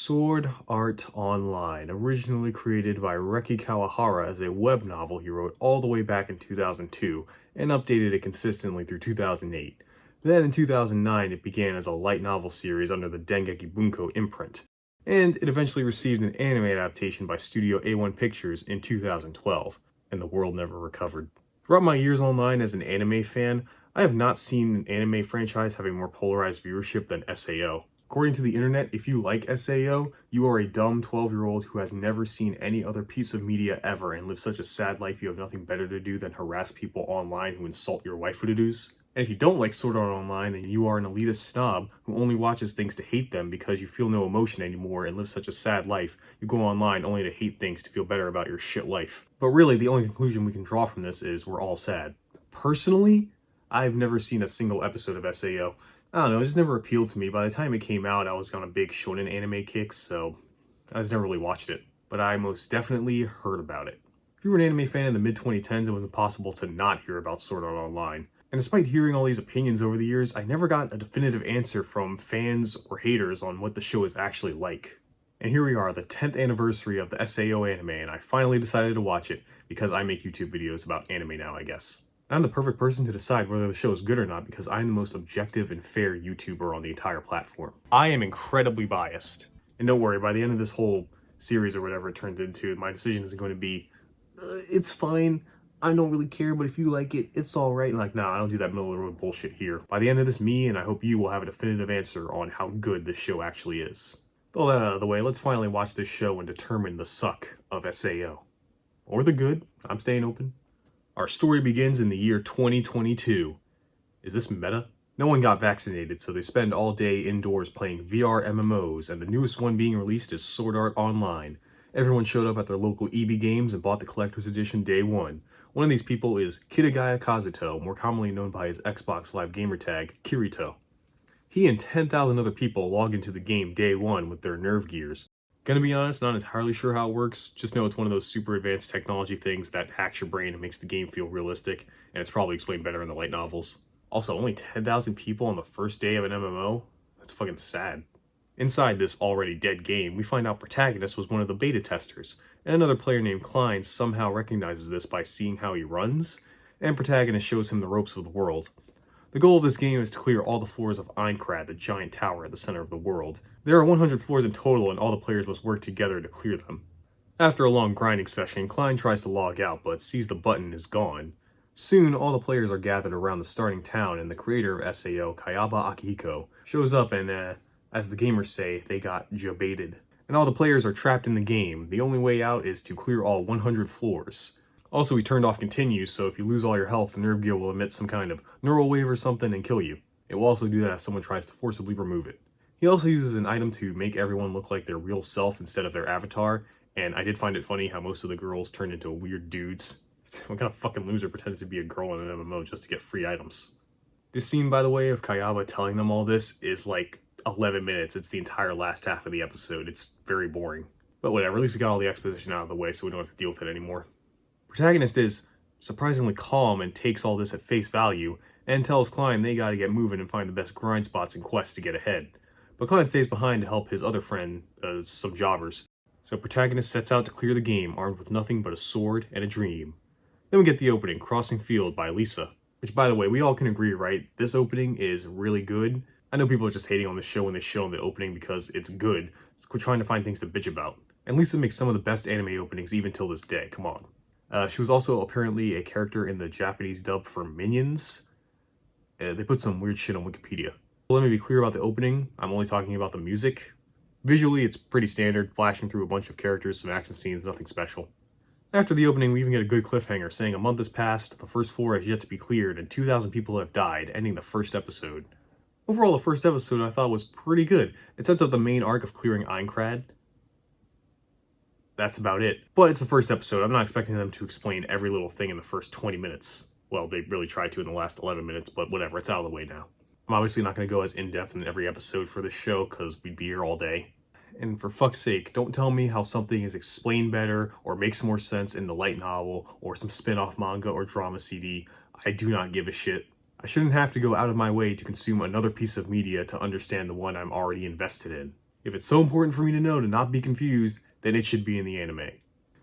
Sword Art Online, originally created by Reki Kawahara as a web novel he wrote all the way back in 2002 and updated it consistently through 2008. Then in 2009 it began as a light novel series under the Dengeki Bunko imprint, and it eventually received an anime adaptation by Studio A1 Pictures in 2012, and the world never recovered. Throughout my years online as an anime fan, I have not seen an anime franchise having more polarized viewership than SAO. According to the internet, if you like SAO, you are a dumb 12-year-old who has never seen any other piece of media ever and lives such a sad life you have nothing better to do than harass people online who insult your waifu to-dos. And if you don't like Sword Art Online, then you are an elitist snob who only watches things to hate them because you feel no emotion anymore and live such a sad life. You go online only to hate things to feel better about your shit life. But really, the only conclusion we can draw from this is we're all sad. Personally, I've never seen a single episode of SAO. I don't know, it just never appealed to me. By the time it came out, I was on a big shonen anime kick, so I just never really watched it. But I most definitely heard about it. If you were an anime fan in the mid-2010s, it was impossible to not hear about Sword Art Online. And despite hearing all these opinions over the years, I never got a definitive answer from fans or haters on what the show is actually like. And here we are, the 10th anniversary of the SAO anime, and I finally decided to watch it because I make YouTube videos about anime now, I guess. I'm the perfect person to decide whether the show is good or not because I'm the most objective and fair YouTuber on the entire platform. I am incredibly biased. And don't worry, by the end of this whole series or whatever it turned into, my decision isn't going to be, it's fine, I don't really care, but if you like it, it's alright. And like, nah, I don't do that middle of the road bullshit here. By the end of this, me and I hope you will have a definitive answer on how good this show actually is. With all that out of the way, let's finally watch this show and determine the suck of SAO. Or the good, I'm staying open. Our story begins in the year 2022. Is this meta? No one got vaccinated, so they spend all day indoors playing VR MMOs, and the newest one being released is Sword Art Online. Everyone showed up at their local EB Games and bought the collector's edition day one. One of these people is Kitagaya Kazuto, more commonly known by his Xbox Live gamer tag, Kirito. He and 10,000 other people log into the game day one with their nerve gears. Gonna be honest, not entirely sure how it works, just know it's one of those super advanced technology things that hacks your brain and makes the game feel realistic, and it's probably explained better in the light novels. Also, only 10,000 people on the first day of an MMO? That's fucking sad. Inside this already dead game, we find out Protagonist was one of the beta testers, and another player named Klein somehow recognizes this by seeing how he runs, and Protagonist shows him the ropes of the world. The goal of this game is to clear all the floors of Aincrad, the giant tower at the center of the world. There are 100 floors in total, and all the players must work together to clear them. After a long grinding session, Klein tries to log out, but sees the button is gone. Soon, all the players are gathered around the starting town, and the creator of SAO, Kayaba Akihiko, shows up and, as the gamers say, they got jabaited. And all the players are trapped in the game. The only way out is to clear all 100 floors. Also, he turned off continues, so if you lose all your health, the nerve gear will emit some kind of neural wave or something and kill you. It will also do that if someone tries to forcibly remove it. He also uses an item to make everyone look like their real self instead of their avatar, and I did find it funny how most of the girls turned into weird dudes. What kind of fucking loser pretends to be a girl in an MMO just to get free items? This scene, by the way, of Kayaba telling them all this is like 11 minutes. It's the entire last half of the episode. It's very boring. But whatever, at least we got all the exposition out of the way so we don't have to deal with it anymore. Protagonist is surprisingly calm and takes all this at face value, and tells Klein they gotta get moving and find the best grind spots and quests to get ahead. But Klein stays behind to help his other friend, some jobbers. So Protagonist sets out to clear the game, armed with nothing but a sword and a dream. Then we get the opening, Crossing Field by Lisa. Which, by the way, we all can agree, right? This opening is really good. I know people are just hating on the show when they show the opening because it's good. So quit trying to find things to bitch about. And Lisa makes some of the best anime openings even till this day, come on. She was also apparently a character in the Japanese dub for Minions. They put some weird shit on Wikipedia. Let me be clear about the opening. I'm only talking about the music. Visually, it's pretty standard, flashing through a bunch of characters, some action scenes, nothing special. After the opening, we even get a good cliffhanger saying a month has passed, the first floor has yet to be cleared, and 2,000 people have died, ending the first episode. Overall, the first episode I thought was pretty good. It sets up the main arc of clearing Aincrad. That's about it. But it's the first episode. I'm not expecting them to explain every little thing in the first 20 minutes. Well, they really tried to in the last 11 minutes, but whatever, it's out of the way now. I'm obviously not going to go as in-depth in every episode for this show, because we'd be here all day. And for fuck's sake, don't tell me how something is explained better or makes more sense in the light novel or some spin-off manga or drama CD. I do not give a shit. I shouldn't have to go out of my way to consume another piece of media to understand the one I'm already invested in. If it's so important for me to know to not be confused, then it should be in the anime.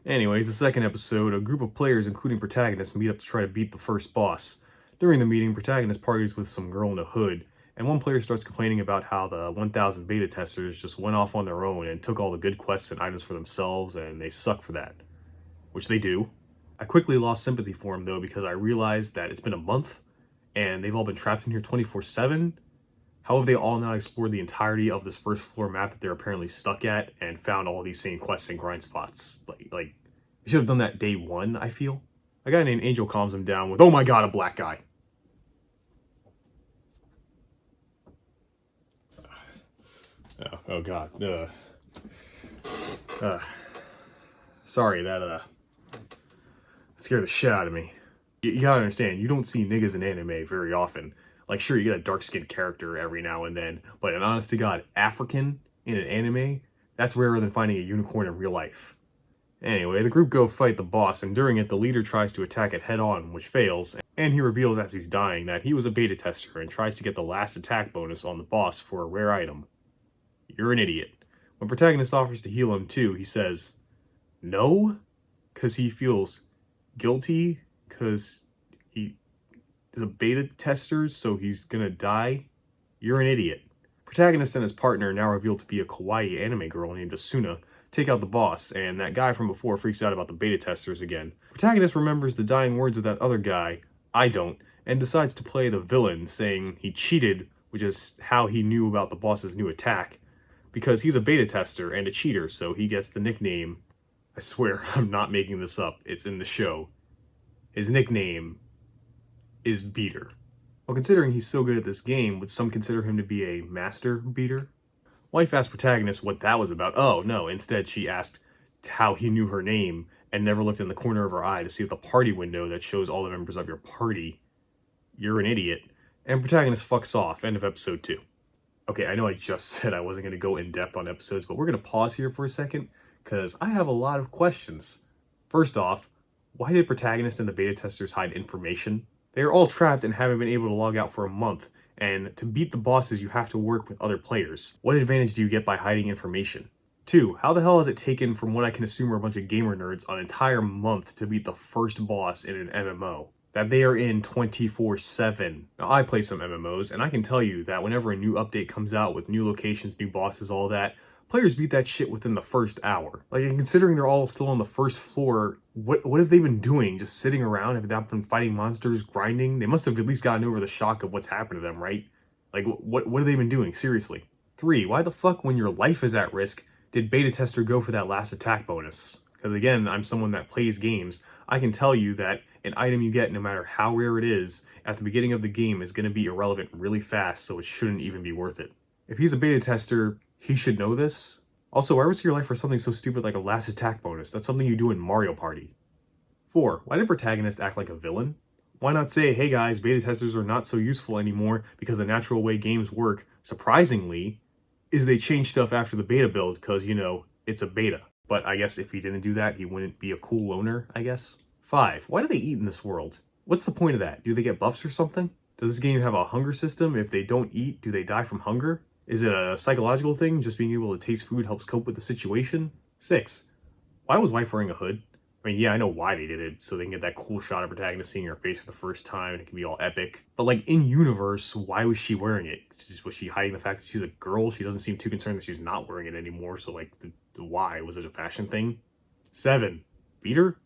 Anyways, the second episode, a group of players, including protagonists, meet up to try to beat the first boss. During the meeting, protagonist parties with some girl in a hood, and one player starts complaining about how the 1000 beta testers just went off on their own and took all the good quests and items for themselves, and they suck for that. Which they do. I quickly lost sympathy for him, though, because I realized that it's been a month, and they've all been trapped in here 24/7. How have they all not explored the entirety of this first floor map that they're apparently stuck at and found all these same quests and grind spots? Like they should have done that day one, I feel. A guy named Angel calms him down with, "Oh my god, a black guy." Oh god. Sorry, that scared the shit out of me. You gotta understand, you don't see niggas in anime very often. Like, sure, you get a dark-skinned character every now and then, but an honest-to-God African in an anime, that's rarer than finding a unicorn in real life. Anyway, the group go fight the boss, and during it, the leader tries to attack it head-on, which fails, and he reveals as he's dying that he was a beta tester and tries to get the last attack bonus on the boss for a rare item. You're an idiot. When protagonist offers to heal him too, he says, no, because he feels guilty, because he is a beta tester, so he's gonna die? You're an idiot. Protagonist and his partner, now revealed to be a kawaii anime girl named Asuna, take out the boss, and that guy from before freaks out about the beta testers again. Protagonist remembers the dying words of that other guy, I don't, and decides to play the villain, saying he cheated, which is how he knew about the boss's new attack, because he's a beta tester and a cheater, so he gets the nickname, I swear I'm not making this up, it's in the show. His nickname is Beater. Well, considering he's so good at this game, would some consider him to be a master beater? Wife asked protagonist what that was about. Oh, no, instead she asked how he knew her name and never looked in the corner of her eye to see the party window that shows all the members of your party. You're an idiot. And protagonist fucks off. End of episode 2. Okay, I know I just said I wasn't going to go in depth on episodes, but we're going to pause here for a second, because I have a lot of questions. First off, why did protagonist and the beta testers hide information? They are all trapped and haven't been able to log out for a month, and to beat the bosses you have to work with other players. What advantage do you get by hiding information? 2. How the hell has it taken, from what I can assume are a bunch of gamer nerds, an entire month to beat the first boss in an MMO? That they are in 24/7. Now, I play some MMOs, and I can tell you that whenever a new update comes out with new locations, new bosses, all that, players beat that shit within the first hour. Like, and considering they're all still on the first floor, what have they been doing? Just sitting around? Have they not been fighting monsters, grinding? They must have at least gotten over the shock of what's happened to them, right? Like, what have they been doing? Seriously. 3. Why the fuck, when your life is at risk, did beta tester go for that last attack bonus? Because again, I'm someone that plays games. I can tell you that an item you get, no matter how rare it is, at the beginning of the game is going to be irrelevant really fast, so it shouldn't even be worth it. If he's a beta tester, he should know this. Also, why risk your life for something so stupid like a last attack bonus? That's something you do in Mario Party. 4. Why did protagonist act like a villain? Why not say, hey guys, beta testers are not so useful anymore because the natural way games work, surprisingly, is they change stuff after the beta build because, you know, it's a beta. But I guess if he didn't do that, he wouldn't be a cool loner, I guess. 5. Why do they eat in this world? What's the point of that? Do they get buffs or something? Does this game have a hunger system? If they don't eat, do they die from hunger? Is it a psychological thing? Just being able to taste food helps cope with the situation? 6. Why was wife wearing a hood? I mean, yeah, I know why they did it, so they can get that cool shot of protagonist seeing her face for the first time, and it can be all epic. But like, in universe, why was she wearing it? Was she hiding the fact that she's a girl? She doesn't seem too concerned that she's not wearing it anymore, so like, the why? Was it a fashion thing? 7. Beater?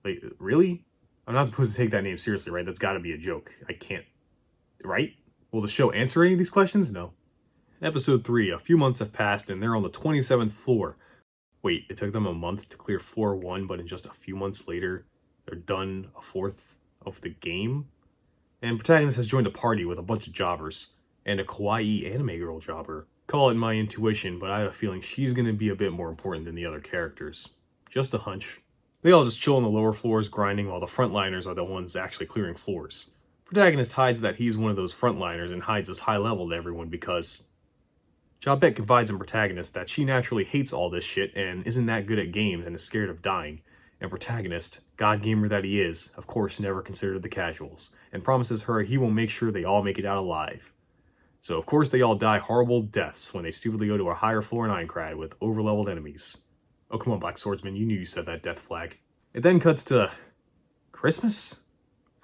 Like, really? I'm not supposed to take that name seriously, right? That's gotta be a joke. I can't, right? Will the show answer any of these questions? No. Episode 3, a few months have passed and they're on the 27th floor. Wait, it took them a month to clear floor 1, but in just a few months later, they're done a fourth of the game? And protagonist has joined a party with a bunch of jobbers, and a kawaii anime girl jobber. Call it my intuition, but I have a feeling she's gonna be a bit more important than the other characters. Just a hunch. They all just chill on the lower floors grinding while the frontliners are the ones actually clearing floors. Protagonist hides that he's one of those frontliners and hides his high level to everyone because Jobette confides in protagonist that she naturally hates all this shit and isn't that good at games and is scared of dying. And protagonist, god gamer that he is, of course never considered the casuals, and promises her he will make sure they all make it out alive. So of course they all die horrible deaths when they stupidly go to a higher floor in Aincrad with overleveled enemies. Oh come on, Black Swordsman, you knew you said that death flag. It then cuts to Christmas?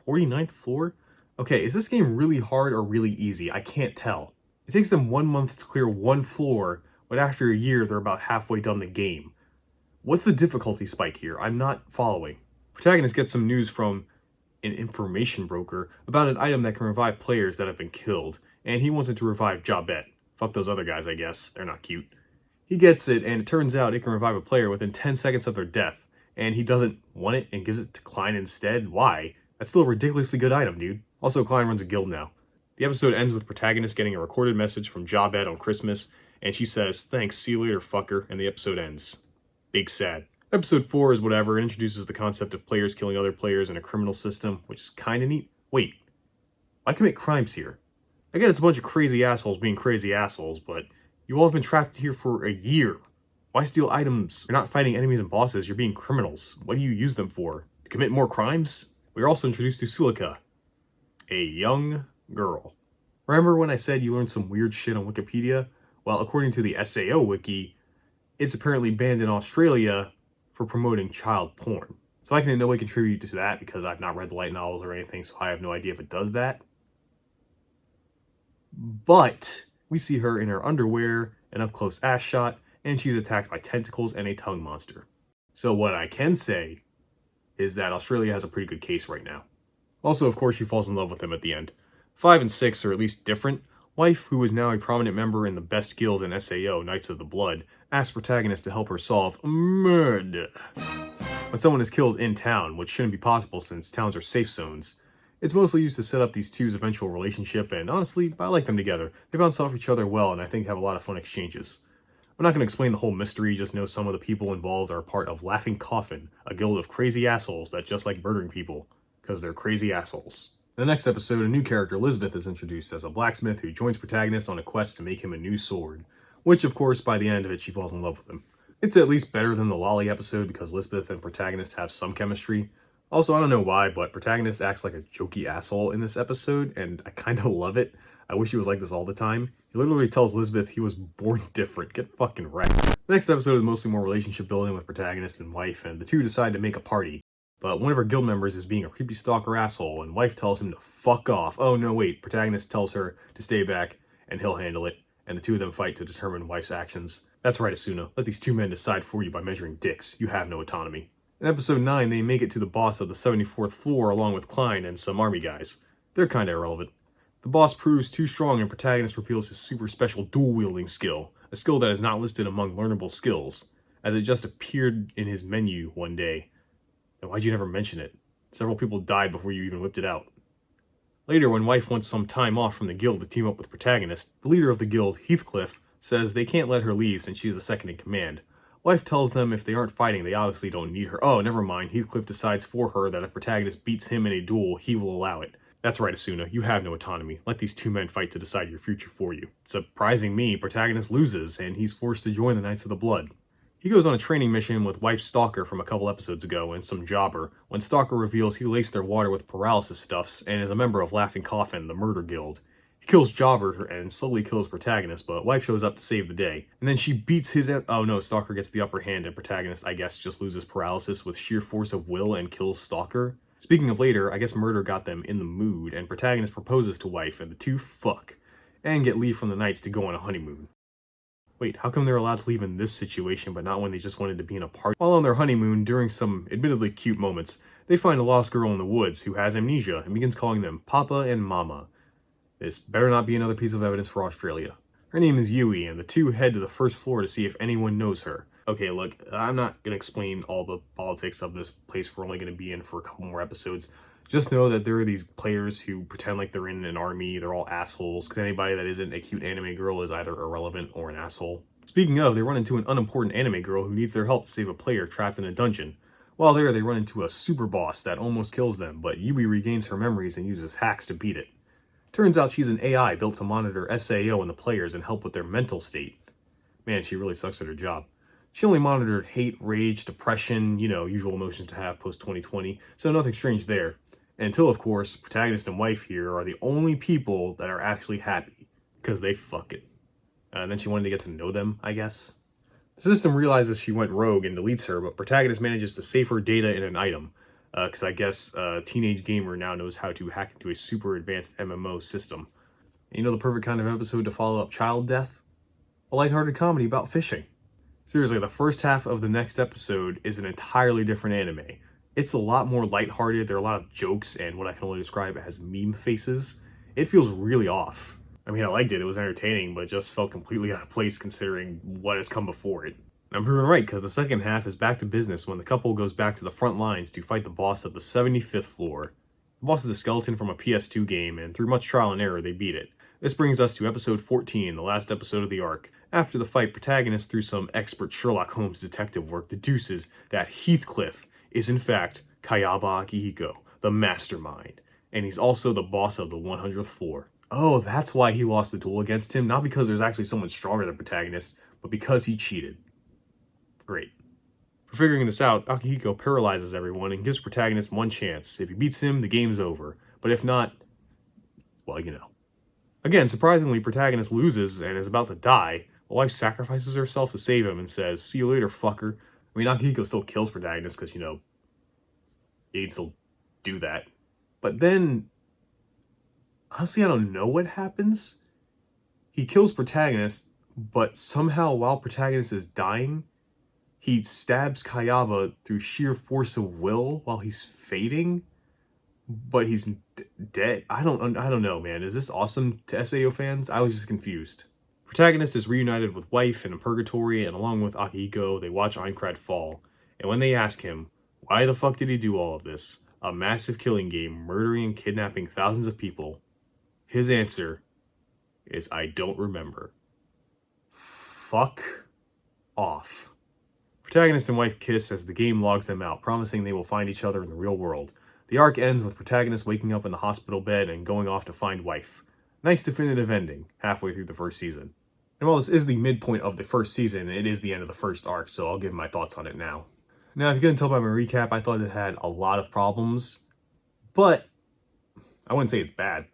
49th floor? Okay, is this game really hard or really easy? I can't tell. It takes them 1 month to clear one floor, but after a year they're about halfway done the game. What's the difficulty spike here? I'm not following. Protagonist gets some news from an information broker about an item that can revive players that have been killed, and he wants it to revive Jabet. Fuck those other guys, I guess. They're not cute. He gets it, and it turns out it can revive a player within 10 seconds of their death, and he doesn't want it and gives it to Klein instead? Why? That's still a ridiculously good item, dude. Also, Klein runs a guild now. The episode ends with Protagonist getting a recorded message from Jabet on Christmas, and she says, "Thanks, see you later, fucker," and the episode ends. Big sad. Episode 4 is whatever. It introduces the concept of players killing other players in a criminal system, which is kinda neat. Wait, why commit crimes here? I get it's a bunch of crazy assholes being crazy assholes, but you all have been trapped here for a year. Why steal items? You're not fighting enemies and bosses, you're being criminals. What do you use them for? To commit more crimes? We are also introduced to Sulika, a young girl. Remember when I said you learned some weird shit on Wikipedia? Well, according to the SAO wiki, it's apparently banned in Australia for promoting child porn. So I can in no way contribute to that because I've not read the light novels or anything, so I have no idea if it does that. But we see her in her underwear, an up-close ass shot, and she's attacked by tentacles and a tongue monster. So what I can say is that Australia has a pretty good case right now. Also, of course, she falls in love with him at the end. 5 and 6 are at least different. Wife, who is now a prominent member in the best guild in SAO, Knights of the Blood, asks Protagonist to help her solve murder. When someone is killed in town, which shouldn't be possible since towns are safe zones, it's mostly used to set up these two's eventual relationship, and honestly, I like them together. They bounce off each other well, and I think have a lot of fun exchanges. I'm not going to explain the whole mystery, just know some of the people involved are part of Laughing Coffin, a guild of crazy assholes that just like murdering people, because they're crazy assholes. In the next episode, a new character, Elizabeth, is introduced as a blacksmith who joins Protagonist on a quest to make him a new sword, which, of course, by the end of it, she falls in love with him. It's at least better than the Lolly episode because Elizabeth and Protagonist have some chemistry. Also, I don't know why, but Protagonist acts like a jokey asshole in this episode, and I kinda love it. I wish he was like this all the time. He literally tells Elizabeth he was born different. Get fucking wrecked. The next episode is mostly more relationship building with Protagonist and wife, and the two decide to make a party. But one of her guild members is being a creepy stalker asshole, and wife tells him to fuck off. Oh no, wait, Protagonist tells her to stay back, and he'll handle it, and the two of them fight to determine wife's actions. That's right, Asuna. Let these two men decide for you by measuring dicks. You have no autonomy. In episode 9, they make it to the boss of the 74th floor along with Klein and some army guys. They're kinda irrelevant. The boss proves too strong and Protagonist reveals his super special dual-wielding skill, a skill that is not listed among learnable skills, as it just appeared in his menu one day. Then why'd you never mention it? Several people died before you even whipped it out. Later, when wife wants some time off from the guild to team up with Protagonist, the leader of the guild, Heathcliff, says they can't let her leave since she's the second in command. Wife tells them if they aren't fighting, they obviously don't need her. Oh, never mind. Heathcliff decides for her that if Protagonist beats him in a duel, he will allow it. That's right, Asuna. You have no autonomy. Let these two men fight to decide your future for you. Surprising me, Protagonist loses, and he's forced to join the Knights of the Blood. He goes on a training mission with wife Stalker from a couple episodes ago and some jobber, when Stalker reveals he laced their water with paralysis stuffs and is a member of Laughing Coffin, the murder guild. He kills Jobber and slowly kills Protagonist, but wife shows up to save the day. And then she beats his oh no, Stalker gets the upper hand and Protagonist, I guess, just loses paralysis with sheer force of will and kills Stalker. Speaking of later, I guess murder got them in the mood, and Protagonist proposes to wife, and the two fuck, and get leave from the Knights to go on a honeymoon. Wait, how come they're allowed to leave in this situation, but not when they just wanted to be in a party? While on their honeymoon, during some admittedly cute moments, they find a lost girl in the woods who has amnesia and begins calling them Papa and Mama. This better not be another piece of evidence for Australia. Her name is Yui, and the two head to the first floor to see if anyone knows her. Okay, look, I'm not going to explain all the politics of this place we're only going to be in for a couple more episodes. Just know that there are these players who pretend like they're in an army, they're all assholes, because anybody that isn't a cute anime girl is either irrelevant or an asshole. Speaking of, they run into an unimportant anime girl who needs their help to save a player trapped in a dungeon. While there, they run into a super boss that almost kills them, but Yui regains her memories and uses hacks to beat it. Turns out she's an AI built to monitor SAO and the players and help with their mental state. Man, she really sucks at her job. She only monitored hate, rage, depression, usual emotions to have post-2020, so nothing strange there. Until, of course, Protagonist and wife here are the only people that are actually happy. because they fuck it. And then she wanted to get to know them, I guess. The system realizes she went rogue and deletes her, but protagonist manages to save her data in an item. Because I guess a teenage gamer now knows how to hack into a super advanced MMO system. And you know the perfect kind of episode to follow up child death? A lighthearted comedy about fishing. Seriously, the first half of the next episode is an entirely different anime. It's a lot more lighthearted, there are a lot of jokes and what I can only describe as meme faces. It feels really off. I mean, I liked it, it was entertaining, but it just felt completely out of place considering what has come before it. And I'm proven right, because the second half is back to business when the couple goes back to the front lines to fight the boss of the 75th floor. The boss is a skeleton from a PS2 game, and through much trial and error, they beat it. This brings us to episode 14, the last episode of the arc. After the fight, protagonist, through some expert Sherlock Holmes detective work, deduces that Heathcliff is in fact Kayaba Akihiko, the mastermind, and he's also the boss of the 100th floor. Oh, that's why he lost the duel against him, not because there's actually someone stronger than protagonist, but because he cheated. Great. For figuring this out, Akihiko paralyzes everyone and gives protagonist one chance. If he beats him, the game's over, but if not, well, you know. Again, surprisingly, protagonist loses and is about to die. The wife sacrifices herself to save him and says, "See you later, fucker." I mean, Akihiko still kills protagonist because, you know, he'd still do that. But then, honestly, I don't know what happens. He kills protagonist, but somehow while protagonist is dying, he stabs Kayaba through sheer force of will while he's fading. But he's dead. I don't know, man. Is this awesome to SAO fans? I was just confused. Protagonist is reunited with wife in a purgatory, and along with Akihiko, they watch Aincrad fall. And when they ask him, why the fuck did he do all of this? A massive killing game, murdering and kidnapping thousands of people. His answer is, I don't remember. Fuck off. Protagonist and wife kiss as the game logs them out, promising they will find each other in the real world. The arc ends with protagonist waking up in the hospital bed and going off to find wife. Nice definitive ending, halfway through the first season. And while this is the midpoint of the first season, it is the end of the first arc, so I'll give my thoughts on it now. Now, if you couldn't tell by my recap, I thought it had a lot of problems, but I wouldn't say it's bad.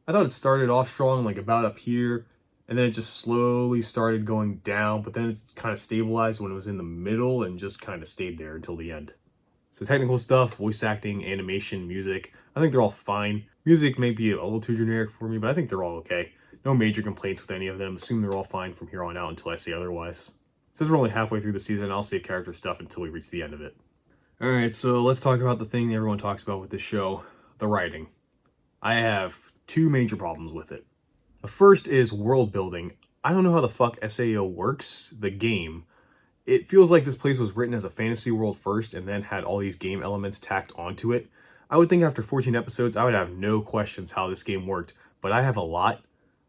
I thought it started off strong, like about up here, and then it just slowly started going down, but then it kind of stabilized when it was in the middle and just kind of stayed there until the end. So technical stuff, voice acting, animation, music, I think they're all fine. Music may be a little too generic for me, but I think they're all okay. No major complaints with any of them. Assume they're all fine from here on out until I say otherwise. Since we're only halfway through the season, I'll save character stuff until we reach the end of it. Alright, so let's talk about the thing that everyone talks about with this show, the writing. I have two major problems with it. The first is world building. I don't know how the fuck SAO works, the game. It feels like this place was written as a fantasy world first and then had all these game elements tacked onto it. I would think after 14 episodes, I would have no questions how this game worked, but I have a lot.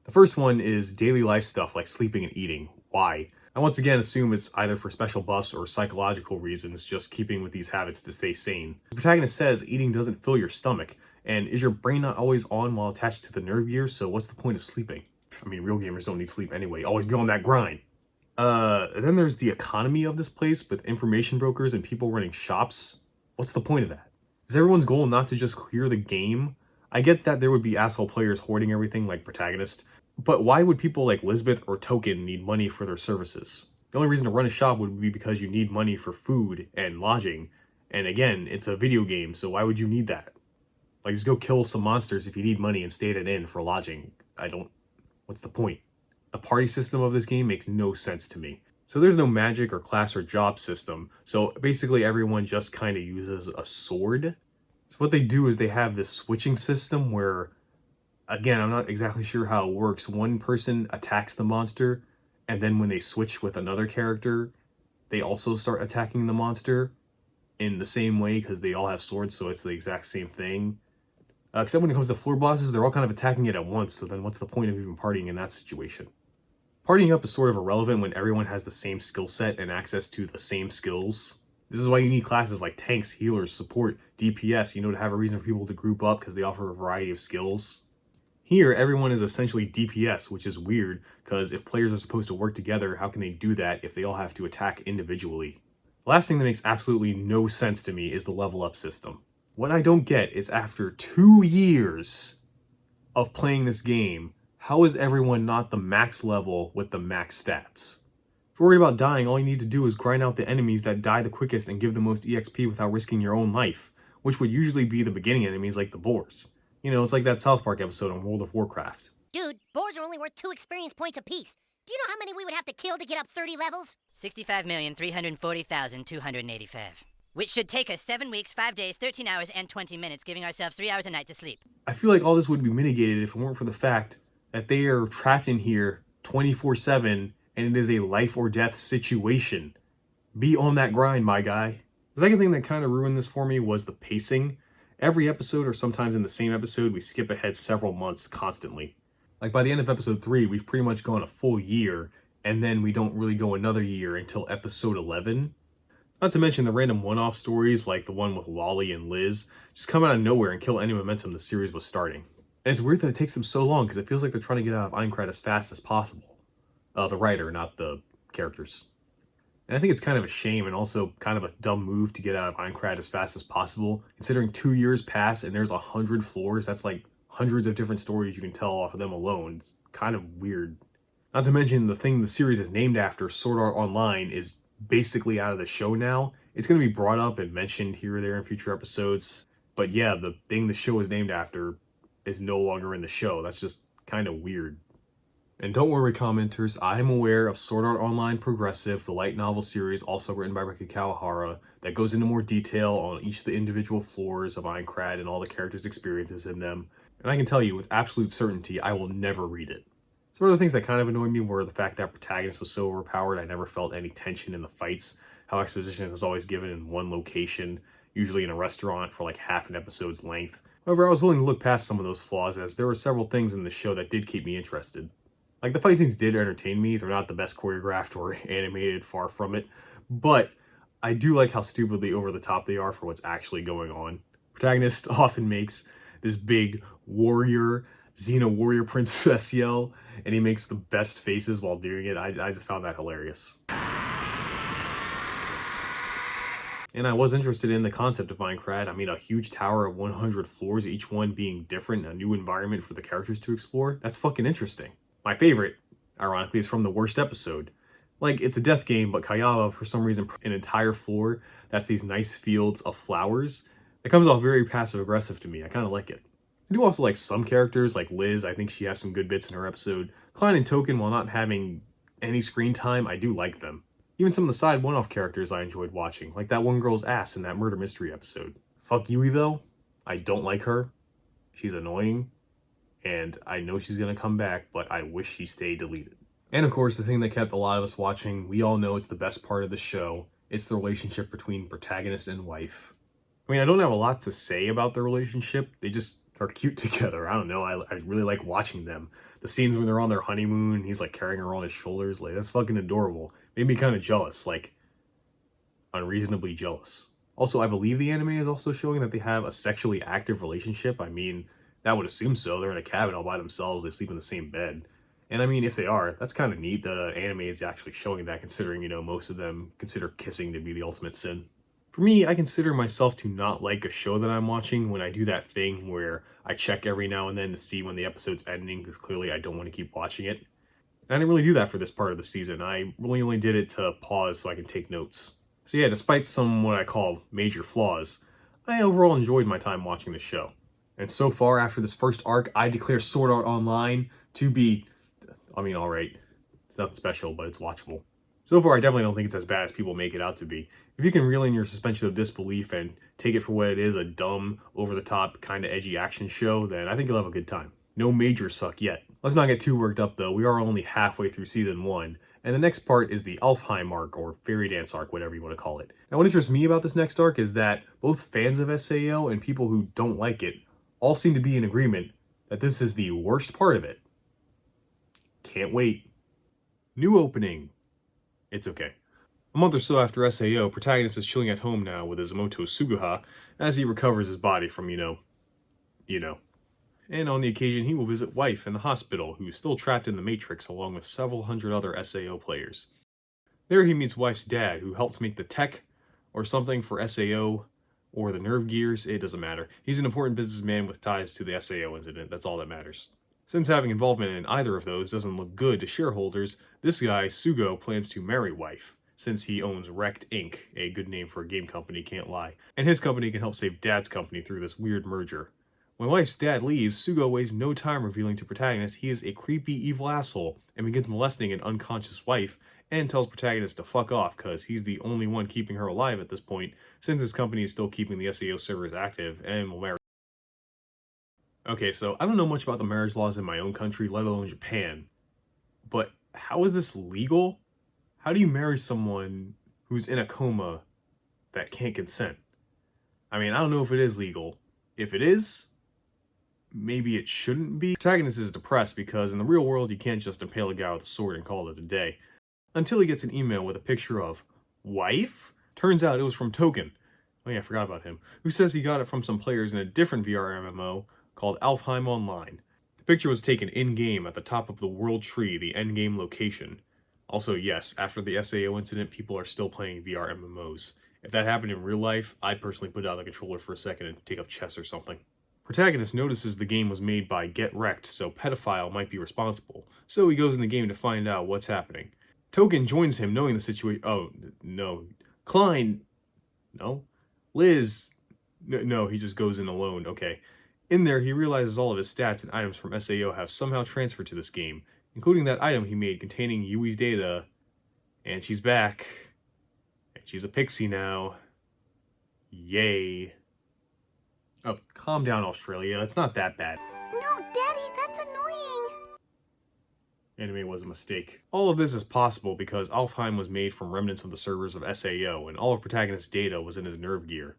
The first one is daily life stuff like sleeping and eating. Why? I once again assume it's either for special buffs or psychological reasons, just keeping with these habits to stay sane. The protagonist says eating doesn't fill your stomach, and is your brain not always on while attached to the nerve gears, so what's the point of sleeping? I mean, real gamers don't need sleep anyway, always be on that grind. Then there's the economy of this place with information brokers and people running shops. What's the point of that? Is everyone's goal not to just clear the game? I get that there would be asshole players hoarding everything like protagonist, but why would people like Lisbeth or Token need money for their services? The only reason to run a shop would be because you need money for food and lodging. And again, it's a video game, so why would you need that? Like, just go kill some monsters if you need money and stay at an inn for lodging. What's the point? The party system of this game makes no sense to me. So there's no magic or class or job system, so basically everyone just kind of uses a sword. So what they do is they have this switching system where, again, I'm not exactly sure how it works. One person attacks the monster, and then when they switch with another character, they also start attacking the monster in the same way because they all have swords, so it's the exact same thing. Except when it comes to floor bosses, they're all kind of attacking it at once, so then what's the point of even partying in that situation? Partying up is sort of irrelevant when everyone has the same skill set and access to the same skills. This is why you need classes like tanks, healers, support, DPS, to have a reason for people to group up because they offer a variety of skills. Here, everyone is essentially DPS, which is weird, because if players are supposed to work together, how can they do that if they all have to attack individually? The last thing that makes absolutely no sense to me is the level up system. What I don't get is after 2 years of playing this game, How is everyone not the max level with the max stats? If you're worried about dying, all you need to do is grind out the enemies that die the quickest and give the most EXP without risking your own life, which would usually be the beginning enemies like the boars. You know, it's like that South Park episode on World of Warcraft. Dude, boars are only worth 2 experience points apiece. Do you know how many we would have to kill to get up 30 levels? 65,340,285. Which should take us 7 weeks, 5 days, 13 hours, and 20 minutes, giving ourselves 3 hours a night to sleep. I feel like all this would be mitigated if it weren't for the fact that they are trapped in here 24/7 and it is a life or death situation. Be on that grind, my guy. The second thing that kind of ruined this for me was the pacing. Every episode, or sometimes in the same episode, we skip ahead several months constantly. Like by the end of episode 3, we've pretty much gone a full year, and then we don't really go another year until episode 11. Not to mention the random one-off stories like the one with Lolly and Liz just come out of nowhere and kill any momentum the series was starting. And it's weird that it takes them so long because it feels like they're trying to get out of Aincrad as fast as possible. The writer, not the characters. And I think it's kind of a shame and also kind of a dumb move to get out of Aincrad as fast as possible, considering 2 years pass and there's 100 floors. That's like hundreds of different stories you can tell off of them alone. It's kind of weird. Not to mention the thing the series is named after, Sword Art Online, is basically out of the show now. It's going to be brought up and mentioned here or there in future episodes. But yeah, the thing the show is named after is no longer in the show. That's just kind of weird. And don't worry, commenters, I am aware of Sword Art Online Progressive, the light novel series also written by Reki Kawahara, that goes into more detail on each of the individual floors of Aincrad and all the characters' experiences in them. And I can tell you with absolute certainty, I will never read it. Some other things that kind of annoyed me were the fact that protagonist was so overpowered, I never felt any tension in the fights, how exposition is always given in one location, usually in a restaurant for like half an episode's length. However, I was willing to look past some of those flaws as there were several things in the show that did keep me interested. Like, the fight scenes did entertain me. They're not the best choreographed or animated, far from it. But I do like how stupidly over the top they are for what's actually going on. Protagonist often makes this big warrior, Xena warrior princess yell, and he makes the best faces while doing it. I just found that hilarious. And I was interested in the concept of Aincrad. I mean, a huge tower of 100 floors, each one being different, a new environment for the characters to explore. That's fucking interesting. My favorite, ironically, is from the worst episode. Like, it's a death game, but Kayaba, for some reason, an entire floor that's these nice fields of flowers. It comes off very passive-aggressive to me. I kind of like it. I do also like some characters, like Liz. I think she has some good bits in her episode. Klein and Token, while not having any screen time, I do like them. Even some of the side one-off characters I enjoyed watching, like that one girl's ass in that murder mystery episode. Fuck Yui, though. I don't like her. She's annoying. And I know she's going to come back, but I wish she stayed deleted. And of course, the thing that kept a lot of us watching, we all know it's the best part of the show. It's the relationship between protagonist and wife. I mean, I don't have a lot to say about their relationship. They just are cute together. I don't know. I really like watching them. The scenes when they're on their honeymoon, he's like carrying her on his shoulders. Like, that's fucking adorable. Made me kind of jealous, like unreasonably jealous. Also, I believe the anime is also showing that they have a sexually active relationship. I mean, that would assume so. They're in a cabin all by themselves. They sleep in the same bed. And I mean, if they are, that's kind of neat that an anime is actually showing that, considering, you know, most of them consider kissing to be the ultimate sin. For me, I consider myself to not like a show that I'm watching when I do that thing where I check every now and then to see when the episode's ending, because clearly I don't want to keep watching it. And I didn't really do that for this part of the season. I really only did it to pause so I can take notes. So yeah, despite some what I call major flaws, I overall enjoyed my time watching the show. And so far, after this first arc, I declare Sword Art Online to be, alright, it's nothing special, but it's watchable. So far, I definitely don't think it's as bad as people make it out to be. If you can reel in your suspension of disbelief and take it for what it is, a dumb, over-the-top, kind of edgy action show, then I think you'll have a good time. No major suck yet. Let's not get too worked up, though. We are only halfway through Season 1, and the next part is the Alfheim Arc, or Fairy Dance Arc, whatever you want to call it. Now, what interests me about this next arc is that both fans of SAO and people who don't like it all seem to be in agreement that this is the worst part of it. Can't wait. New opening. It's okay. A month or so after SAO, protagonist is chilling at home now with his Emoto Suguha as he recovers his body from, you know. And on the occasion, he will visit wife in the hospital, who is still trapped in the Matrix along with several hundred other SAO players. There he meets wife's dad, who helped make the tech or something for SAO, or the nerve gears, it doesn't matter. He's an important businessman with ties to the SAO incident, that's all that matters. Since having involvement in either of those doesn't look good to shareholders, this guy, Sugo, plans to marry Wife, since he owns Wrecked Inc., a good name for a game company, can't lie, and his company can help save Dad's company through this weird merger. When Wife's dad leaves, Sugo wastes no time revealing to protagonist he is a creepy, evil asshole and begins molesting an unconscious wife and tells protagonist to fuck off because he's the only one keeping her alive at this point, since his company is still keeping the SAO servers active and will marry. Okay, so I don't know much about the marriage laws in my own country, let alone Japan, but how is this legal? How do you marry someone who's in a coma that can't consent? I mean, I don't know if it is legal. If it is, maybe it shouldn't be. Protagonist is depressed because in the real world you can't just impale a guy with a sword and call it a day. Until he gets an email with a picture of Wife? Turns out it was from Token. Oh yeah, I forgot about him. Who says he got it from some players in a different VR MMO called Alfheim Online. The picture was taken in-game at the top of the World Tree, the endgame location. Also, yes, after the SAO incident, people are still playing VR MMOs. If that happened in real life, I'd personally put down the controller for a second and take up chess or something. Protagonist notices the game was made by Get Wrecked, so Pedophile might be responsible, so he goes in the game to find out what's happening. Token joins him knowing the situation. Oh, no. Klein. No. Liz. No, he just goes in alone. Okay. In there, he realizes all of his stats and items from SAO have somehow transferred to this game, including that item he made containing Yui's data. And she's back. And she's a pixie now. Yay. Oh, calm down, Australia. It's not that bad. No, Daddy, that's annoying. Anime was a mistake. All of this is possible because Alfheim was made from remnants of the servers of SAO, and all of Protagonist's data was in his nerve gear.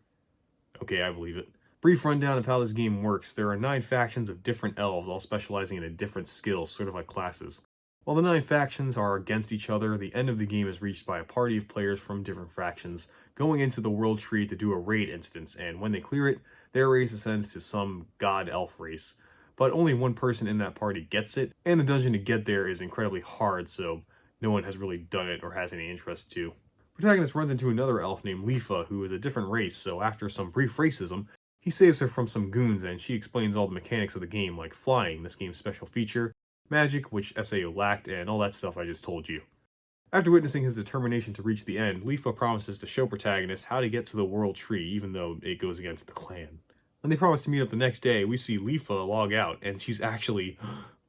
Okay, I believe it. Brief rundown of how this game works. There are 9 factions of different elves, all specializing in a different skill, sort of like classes. While the 9 factions are against each other, the end of the game is reached by a party of players from different factions going into the World Tree to do a raid instance, and when they clear it, their race ascends to some god elf race. But only one person in that party gets it, and the dungeon to get there is incredibly hard, so no one has really done it or has any interest to. Protagonist runs into another elf named Lifa, who is a different race, so after some brief racism, he saves her from some goons and she explains all the mechanics of the game, like flying, this game's special feature, magic, which SAO lacked, and all that stuff I just told you. After witnessing his determination to reach the end, Lifa promises to show Protagonist how to get to the World Tree, even though it goes against the clan. When they promise to meet up the next day, we see Lifa log out, and she's actually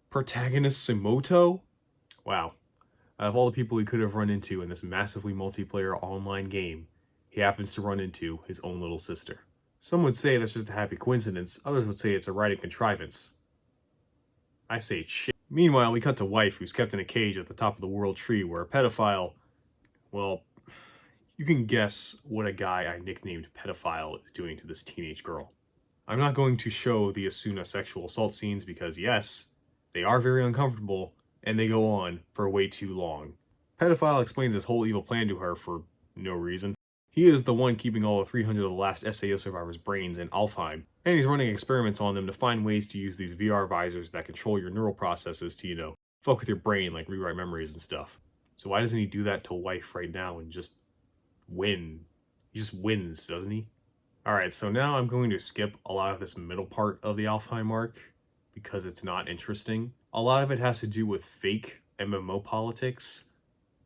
Protagonist Simoto? Wow. Out of all the people he could have run into in this massively multiplayer online game, he happens to run into his own little sister. Some would say that's just a happy coincidence, others would say it's a writing contrivance. I say it's shit. Meanwhile, we cut to Wife, who's kept in a cage at the top of the World Tree, where a pedophile, well, you can guess what a guy I nicknamed Pedophile is doing to this teenage girl. I'm not going to show the Asuna sexual assault scenes because, yes, they are very uncomfortable, and they go on for way too long. Pedophile explains his whole evil plan to her for no reason. He is the one keeping all the 300 of the last SAO survivors' brains in Alfheim, and he's running experiments on them to find ways to use these VR visors that control your neural processes to, fuck with your brain, like rewrite memories and stuff. So why doesn't he do that to Wife right now and just win? He just wins, doesn't he? Alright, so now I'm going to skip a lot of this middle part of the Alfheim Arc, because it's not interesting. A lot of it has to do with fake MMO politics,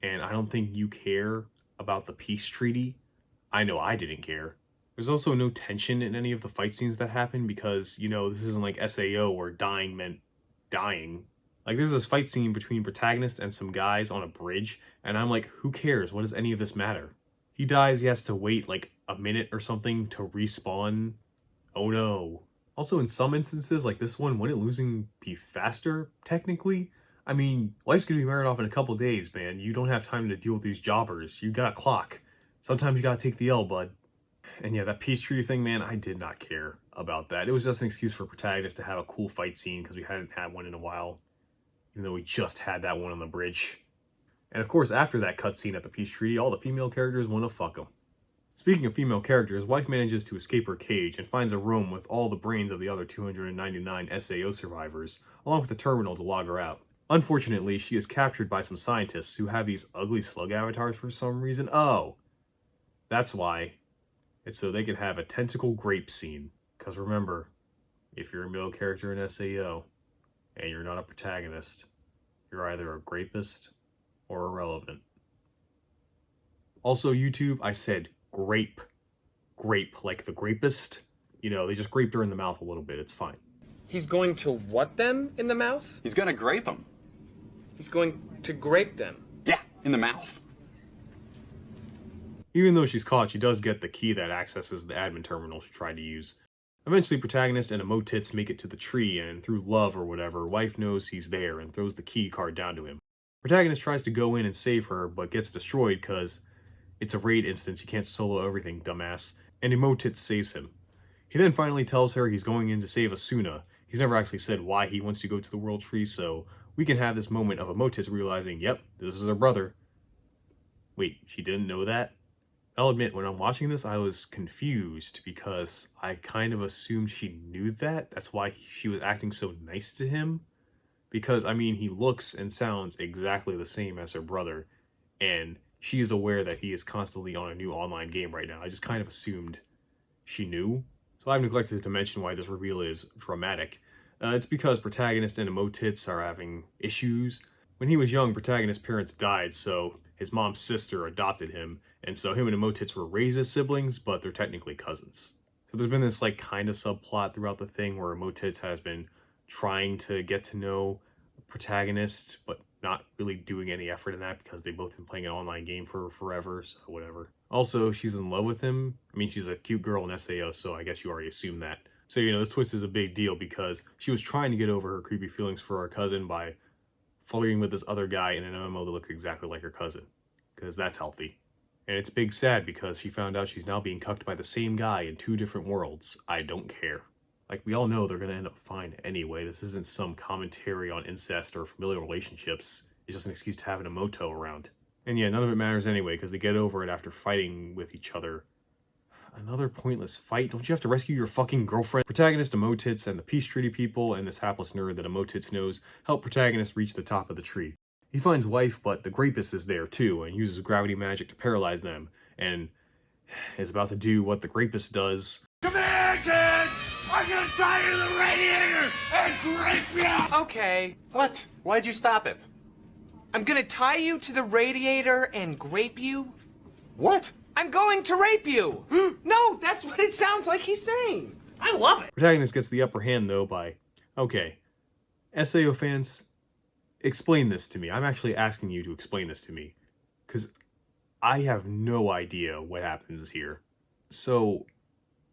and I don't think you care about the peace treaty. I know I didn't care. There's also no tension in any of the fight scenes that happen because, this isn't like SAO where dying meant dying. Like, there's this fight scene between protagonist and some guys on a bridge, and I'm like, who cares? What does any of this matter? He dies, he has to wait like a minute or something to respawn. Oh no. Also, in some instances, like this one, wouldn't losing be faster, technically? I mean, Wife's gonna be married off in a couple days, man. You don't have time to deal with these jobbers. You got a clock. Sometimes you gotta take the L, bud. And yeah, that peace treaty thing, man, I did not care about that. It was just an excuse for protagonist to have a cool fight scene because we hadn't had one in a while. Even though we just had that one on the bridge. And of course, after that cutscene at the peace treaty, all the female characters want to fuck him. Speaking of female characters, Wife manages to escape her cage and finds a room with all the brains of the other 299 SAO survivors, along with a terminal to log her out. Unfortunately, she is captured by some scientists who have these ugly slug avatars for some reason. Oh, that's why. It's so they can have a tentacle grape scene. Because remember, if you're a male character in SAO, and you're not a protagonist. You're either a grapist or irrelevant. Also, YouTube, I said grape. Grape, like the grapist. You know, they just graped her in the mouth a little bit. It's fine. He's going to what them in the mouth? He's gonna grape them. He's going to grape them. Yeah, in the mouth. Even though she's caught, she does get the key that accesses the admin terminal she tried to use. Eventually, protagonist and Emotits make it to the tree, and through love or whatever, wife knows he's there and throws the key card down to him. Protagonist tries to go in and save her, but gets destroyed because it's a raid instance, you can't solo everything, dumbass, and Emotits saves him. He then finally tells her he's going in to save Asuna. He's never actually said why he wants to go to the World Tree, so we can have this moment of Emotits realizing, yep, this is her brother. Wait, she didn't know that? I'll admit, when I'm watching this, I was confused because I kind of assumed she knew that. That's why she was acting so nice to him. Because, I mean, he looks and sounds exactly the same as her brother, and she is aware that he is constantly on a new online game right now. I just kind of assumed she knew. So I've neglected to mention why this reveal is dramatic. It's because protagonist and Emotits are having issues. When he was young, protagonist's parents died, so his mom's sister adopted him, and so him and Emotits were raised as siblings, but they're technically cousins. So there's been this like kind of subplot throughout the thing where Emotits has been trying to get to know protagonist, but not really doing any effort in that because they've both been playing an online game for forever, so whatever. Also, she's in love with him. I mean, she's a cute girl in SAO, so I guess you already assumed that. So, you know, this twist is a big deal because she was trying to get over her creepy feelings for her cousin by flirting with this other guy in an MMO that looks exactly like her cousin, because that's healthy. And it's big sad because she found out she's now being cucked by the same guy in 2 different worlds. I don't care. Like, we all know they're going to end up fine anyway. This isn't some commentary on incest or familial relationships. It's just an excuse to have an Emoto around. And yeah, none of it matters anyway, because they get over it after fighting with each other. Another pointless fight? Don't you have to rescue your fucking girlfriend? Protagonist Emotits and the peace treaty people and this hapless nerd that Emotits knows help protagonist reach the top of the tree. He finds wife, but the grapist is there too, and uses gravity magic to paralyze them, and is about to do what the grapist does. Come here, kid! I'm gonna tie you to the radiator and rape you! Okay, What? Why'd you stop it? I'm gonna tie you to the radiator and grape you. What? I'm going to rape you! No, that's what it sounds like he's saying. I love it. Protagonist gets the upper hand though by, okay, SAO fans, explain this to me. I'm actually asking you to explain this to me, because I have no idea what happens here. So,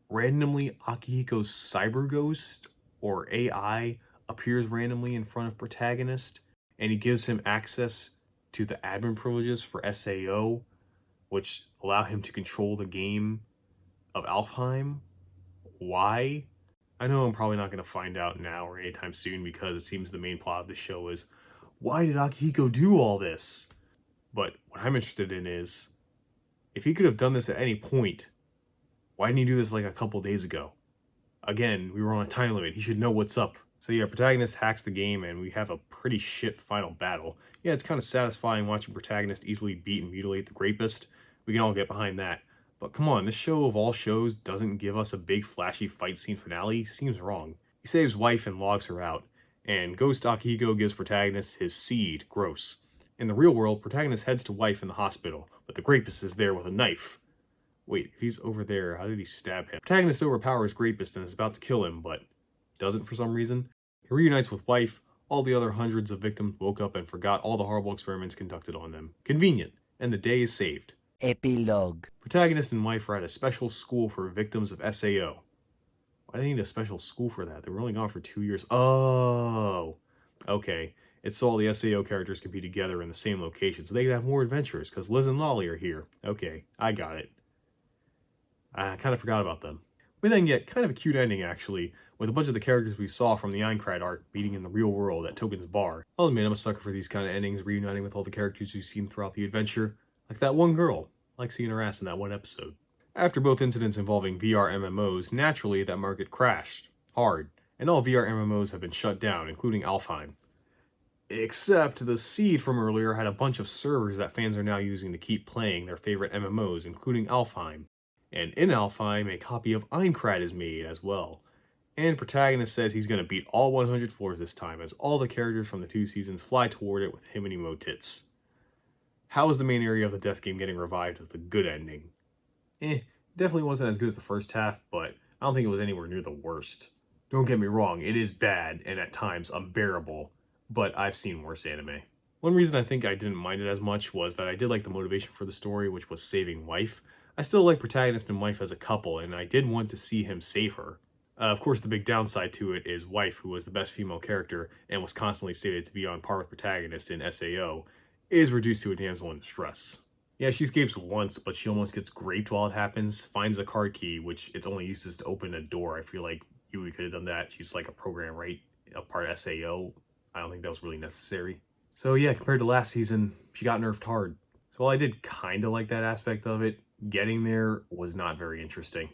randomly Akihiko's cyber ghost, or AI, appears randomly in front of protagonist, and he gives him access to the admin privileges for SAO, which allow him to control the game of Alfheim. Why? I know I'm probably not going to find out now or anytime soon because it seems the main plot of the show is, why did Akihiko do all this? But what I'm interested in is, if he could have done this at any point, why didn't he do this like a couple days ago? Again, we were on a time limit. He should know what's up. So yeah, protagonist hacks the game and we have a pretty shit final battle. Yeah, it's kind of satisfying watching protagonist easily beat and mutilate the grapist. We can all get behind that. But come on, this show of all shows doesn't give us a big flashy fight scene finale. Seems wrong. He saves wife and logs her out. And Ghost Akihiko gives protagonist his seed, gross. In the real world, protagonist heads to wife in the hospital, but the grapist is there with a knife. Wait, if he's over there, how did he stab him? Protagonist overpowers grapist and is about to kill him, but doesn't for some reason. He reunites with wife. All the other hundreds of victims woke up and forgot all the horrible experiments conducted on them. Convenient, and the day is saved. Epilogue. Protagonist and wife are at a special school for victims of SAO. Why do they need a special school for that? They were only gone for 2 years. Oh, okay. It's so all the SAO characters can be together in the same location, so they can have more adventures, because Liz and Lolly are here. Okay, I got it. I kind of forgot about them. We then get kind of a cute ending, actually, with a bunch of the characters we saw from the Aincrad Arc meeting in the real world at Token's bar. I'll admit I'm a sucker for these kind of endings, reuniting with all the characters we've seen throughout the adventure. Like that one girl. I like seeing her ass in that one episode. After both incidents involving VR MMOs, naturally that market crashed. Hard. And all VR MMOs have been shut down, including Alfheim. Except the seed from earlier had a bunch of servers that fans are now using to keep playing their favorite MMOs, including Alfheim. And in Alfheim, a copy of Aincrad is made as well. And protagonist says he's going to beat all 100 floors this time, as all the characters from the 2 seasons fly toward it with him and emo tits. How is the main area of the death game getting revived with a good ending? Definitely wasn't as good as the first half, but I don't think it was anywhere near the worst. Don't get me wrong, it is bad and at times unbearable, but I've seen worse anime. One reason I think I didn't mind it as much was that I did like the motivation for the story, which was saving wife. I still like protagonist and wife as a couple, and I did want to see him save her. Of course, the big downside to it is wife, who was the best female character and was constantly stated to be on par with protagonist in SAO, is reduced to a damsel in distress. Yeah, she escapes once, but she almost gets raped while it happens, finds a card key, which its only use is to open a door. I feel like Yui could have done that. She's like a program, right? A part of SAO. I don't think that was really necessary. So yeah, compared to last season, she got nerfed hard. So while I did kind of like that aspect of it, getting there was not very interesting.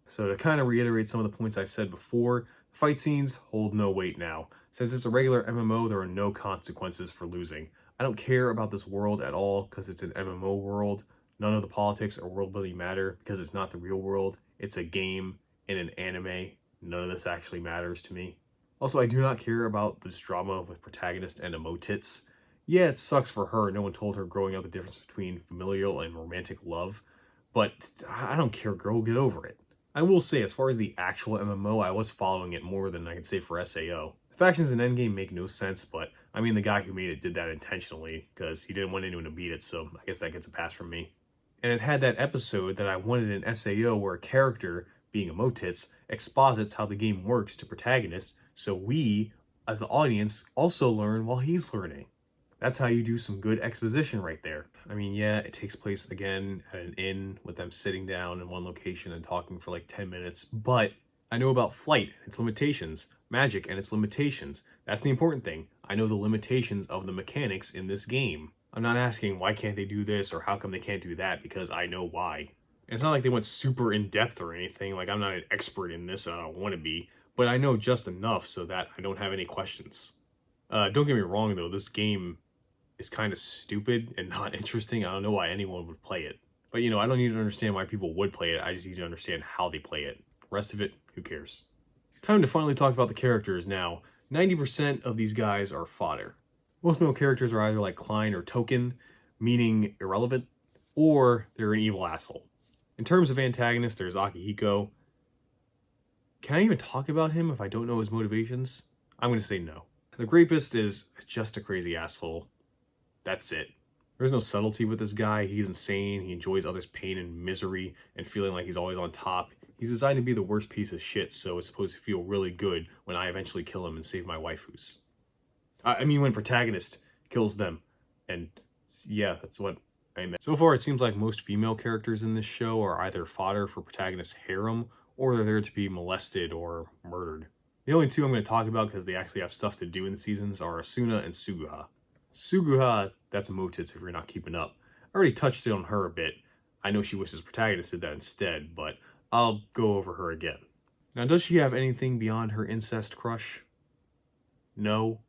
So to kind of reiterate some of the points I said before, fight scenes hold no weight now. Since it's a regular MMO, there are no consequences for losing. I don't care about this world at all because it's an MMO world. None of the politics or world building matter because it's not the real world. It's a game in an anime. None of this actually matters to me. Also, I do not care about this drama with protagonist and emotits. Yeah, it sucks for her. No one told her growing up the difference between familial and romantic love. But I don't care, girl. Get over it. I will say, as far as the actual MMO, I was following it more than I could say for SAO. The factions in Endgame make no sense, but I mean the guy who made it did that intentionally, because he didn't want anyone to beat it, so I guess that gets a pass from me. And it had that episode that I wanted in SAO where a character, being Emotits, exposits how the game works to protagonists, so we, as the audience, also learn while he's learning. That's how you do some good exposition right there. I mean, yeah, it takes place again at an inn with them sitting down in one location and talking for like 10 minutes, but I know about flight and its limitations, magic and its limitations. That's the important thing. I know the limitations of the mechanics in this game. I'm not asking why can't they do this or how come they can't do that, because I know why. And it's not like they went super in depth or anything, like I'm not an expert in this and I don't want to be, but I know just enough so that I don't have any questions. Don't get me wrong though, this game is kind of stupid and not interesting. I don't know why anyone would play it. But you know, I don't need to understand why people would play it, I just need to understand how they play it. Rest of it, who cares? Time to finally talk about the characters now. 90% of these guys are fodder. Most male characters are either like Klein or Token, meaning irrelevant, or they're an evil asshole. In terms of antagonists, there's Akihiko. Can I even talk about him if I don't know his motivations? I'm going to say no. The Grapist is just a crazy asshole. That's it. There's no subtlety with this guy. He's insane. He enjoys others' pain and misery and feeling like he's always on top. He's designed to be the worst piece of shit, so it's supposed to feel really good when I eventually kill him and save my waifus. I mean when protagonist kills them. And yeah, that's what I meant. So far, it seems like most female characters in this show are either fodder for protagonist's harem, or they're there to be molested or murdered. The only two I'm going to talk about because they actually have stuff to do in the seasons are Asuna and Suguha. Suguha, that's Emotits if you're not keeping up. I already touched it on her a bit. I know she wishes protagonist did that instead, but I'll go over her again. Now, does she have anything beyond her incest crush? No.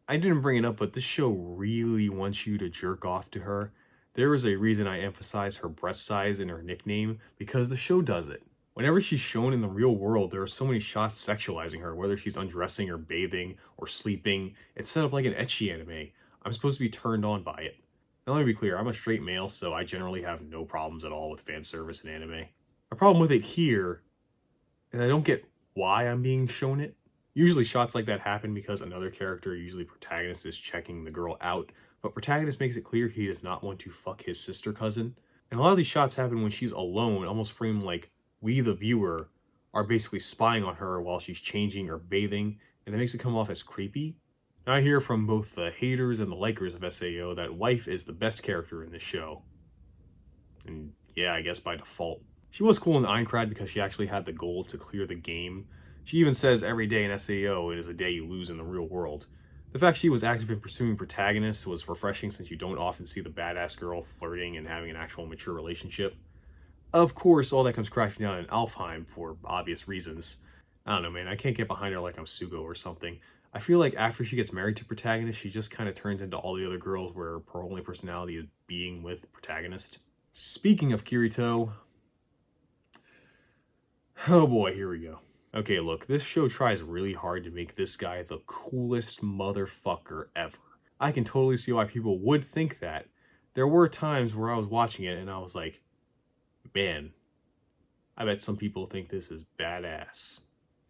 I didn't bring it up, but this show really wants you to jerk off to her. There is a reason I emphasize her breast size in her nickname, because the show does it. Whenever she's shown in the real world, there are so many shots sexualizing her, whether she's undressing or bathing or sleeping. It's set up like an ecchi anime. I'm supposed to be turned on by it. Now let me be clear, I'm a straight male, so I generally have no problems at all with fan service in anime. My problem with it here is I don't get why I'm being shown it. Usually shots like that happen because another character, usually protagonist, is checking the girl out, but protagonist makes it clear he does not want to fuck his sister cousin. And a lot of these shots happen when she's alone, almost framed like we, the viewer, are basically spying on her while she's changing or bathing, and it makes it come off as creepy. Now I hear from both the haters and the likers of SAO that wife is the best character in this show. And yeah, I guess by default. She was cool in Aincrad because she actually had the goal to clear the game. She even says every day in SAO it is a day you lose in the real world. The fact she was active in pursuing protagonists was refreshing since you don't often see the badass girl flirting and having an actual mature relationship. Of course, all that comes crashing down in Alfheim for obvious reasons. I don't know, man, I can't get behind her like I'm Sugo or something. I feel like after she gets married to protagonist, she just kind of turns into all the other girls where her only personality is being with protagonist. Speaking of Kirito... oh boy, here we go. Okay, look, this show tries really hard to make this guy the coolest motherfucker ever. I can totally see why people would think that. There were times where I was watching it and I was like, man, I bet some people think this is badass.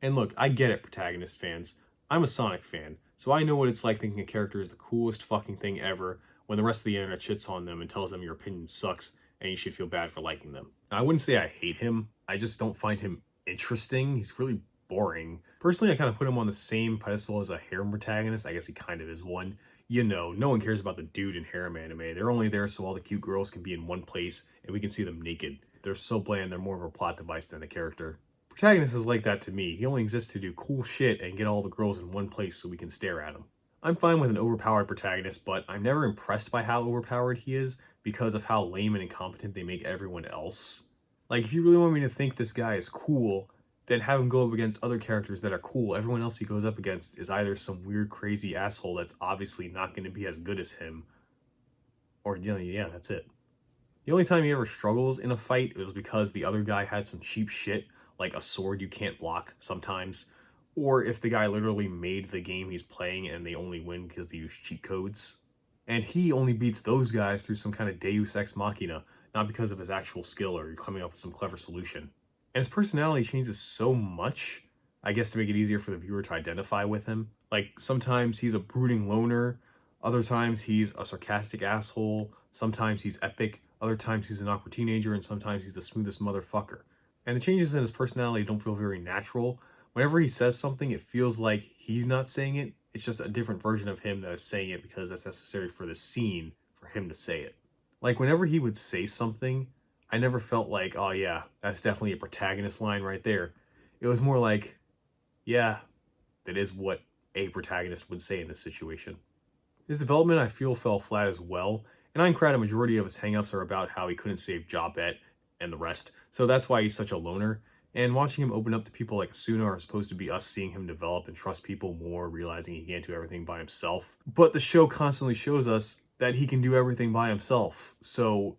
And look, I get it, protagonist fans. I'm a Sonic fan, so I know what it's like thinking a character is the coolest fucking thing ever when the rest of the internet shits on them and tells them your opinion sucks and you should feel bad for liking them. Now, I wouldn't say I hate him, I just don't find him interesting. He's really boring. Personally, I kind of put him on the same pedestal as a harem protagonist. I guess he kind of is one. You know, no one cares about the dude in harem anime. They're only there so all the cute girls can be in one place and we can see them naked. They're so bland, they're more of a plot device than a character. Protagonist is like that to me. He only exists to do cool shit and get all the girls in one place so we can stare at him. I'm fine with an overpowered protagonist, but I'm never impressed by how overpowered he is because of how lame and incompetent they make everyone else. Like, if you really want me to think this guy is cool, then have him go up against other characters that are cool. Everyone else he goes up against is either some weird, crazy asshole that's obviously not going to be as good as him, or, yeah, that's it. The only time he ever struggles in a fight was because the other guy had some cheap shit, like a sword you can't block sometimes, or if the guy literally made the game he's playing and they only win because they use cheat codes. And he only beats those guys through some kind of deus ex machina, not because of his actual skill or coming up with some clever solution. And his personality changes so much, I guess to make it easier for the viewer to identify with him. Like, sometimes he's a brooding loner, other times he's a sarcastic asshole, sometimes he's epic, other times he's an awkward teenager, and sometimes he's the smoothest motherfucker. And the changes in his personality don't feel very natural. Whenever he says something, it feels like he's not saying it. It's just a different version of him that is saying it because that's necessary for the scene for him to say it. Like, whenever he would say something, I never felt like, oh yeah, that's definitely a protagonist line right there. It was more like, yeah, that is what a protagonist would say in this situation. His development, I feel, fell flat as well. In Aincrad, a majority of his hangups are about how he couldn't save Jobet and the rest, so that's why he's such a loner. And watching him open up to people like Asuna are supposed to be us seeing him develop and trust people more, realizing he can't do everything by himself. But the show constantly shows us that he can do everything by himself, so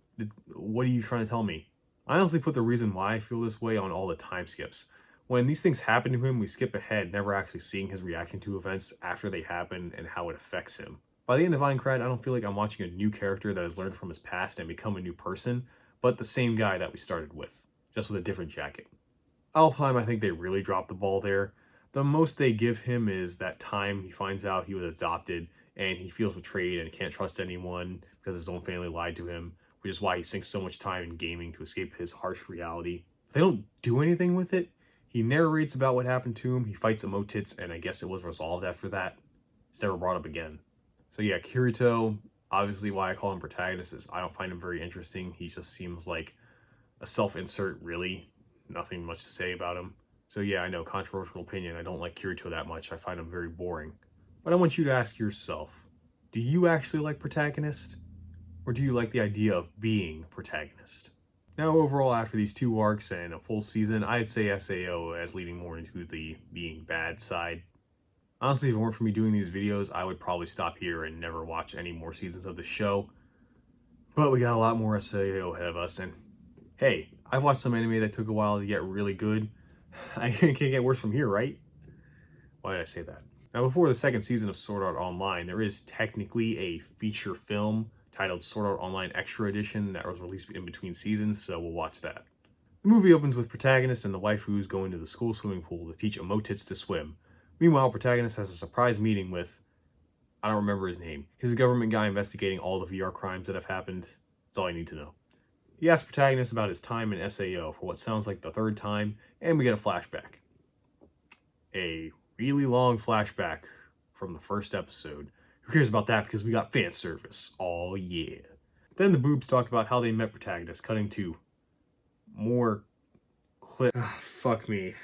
what are you trying to tell me? I honestly put the reason why I feel this way on all the time skips. When these things happen to him, we skip ahead, never actually seeing his reaction to events after they happen and how it affects him. By the end of Aincrad, I don't feel like I'm watching a new character that has learned from his past and become a new person, but the same guy that we started with, just with a different jacket. Alfheim, I think they really dropped the ball there. The most they give him is that time he finds out he was adopted and he feels betrayed and can't trust anyone because his own family lied to him, which is why he sinks so much time in gaming to escape his harsh reality. They don't do anything with it. He narrates about what happened to him, he fights Emotits, and I guess it was resolved after that. It's never brought up again. So yeah, Kirito, obviously why I call him protagonist is I don't find him very interesting. He just seems like a self-insert, really. Nothing much to say about him. So yeah, I know, controversial opinion. I don't like Kirito that much. I find him very boring. But I want you to ask yourself, do you actually like protagonist? Or do you like the idea of being protagonist? Now overall, after these 2 arcs and a full season, I'd say SAO as leading more into the being bad side. Honestly, if it weren't for me doing these videos, I would probably stop here and never watch any more seasons of the show. But we got a lot more SAO ahead of us, and hey, I've watched some anime that took a while to get really good. I can't get worse from here, right? Why did I say that? Now, before the second season of Sword Art Online, there is technically a feature film titled Sword Art Online Extra Edition that was released in between seasons, so we'll watch that. The movie opens with protagonist and the waifus going to the school swimming pool to teach Emotits to swim. Meanwhile, protagonist has a surprise meeting with, I don't remember his name. He's a government guy investigating all the VR crimes that have happened. That's all you need to know. He asks protagonist about his time in SAO for what sounds like the 3rd time, and we get a flashback. A really long flashback from the first episode. Who cares about that because we got fan service. Oh yeah. Then the boobs talk about how they met protagonist, cutting to more clip. Fuck me.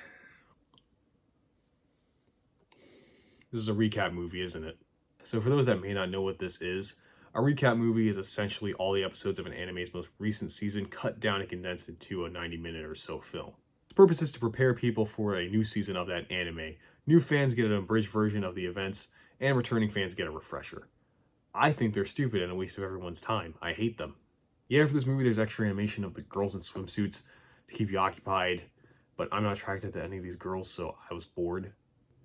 This is a recap movie, isn't it? So for those that may not know what this is, a recap movie is essentially all the episodes of an anime's most recent season cut down and condensed into a 90-minute or so film. The purpose is to prepare people for a new season of that anime. New fans get an abridged version of the events, and returning fans get a refresher. I think they're stupid and a waste of everyone's time. I hate them. Yeah, for this movie there's extra animation of the girls in swimsuits to keep you occupied. but I'm not attracted to any of these girls, so I was bored.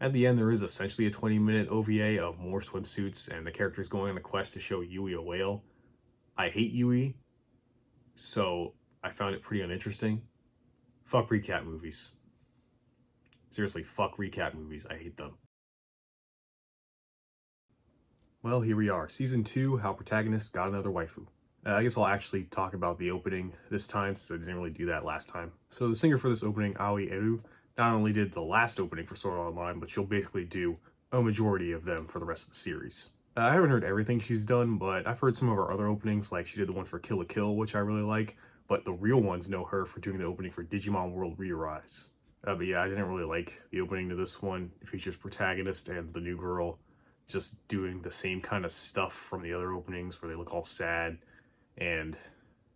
At the end, there is essentially a 20-minute OVA of more swimsuits and the characters going on a quest to show Yui a whale. I hate Yui, so I found it pretty uninteresting. Fuck recap movies. Seriously, fuck recap movies. I hate them. Well, here we are. Season 2, How Protagonists Got Another Waifu. I guess I'll actually talk about the opening this time, since I didn't really do that last time. So the singer for this opening, Aoi Eru, not only did the last opening for Sword Art Online, but she'll basically do a majority of them for the rest of the series. I haven't heard everything she's done, but I've heard some of her other openings, like she did the one for Kill la Kill, which I really like, but the real ones know her for doing the opening for Digimon World Re-Arise. But yeah, I didn't really like the opening to this one. It features protagonist and the new girl just doing the same kind of stuff from the other openings where they look all sad and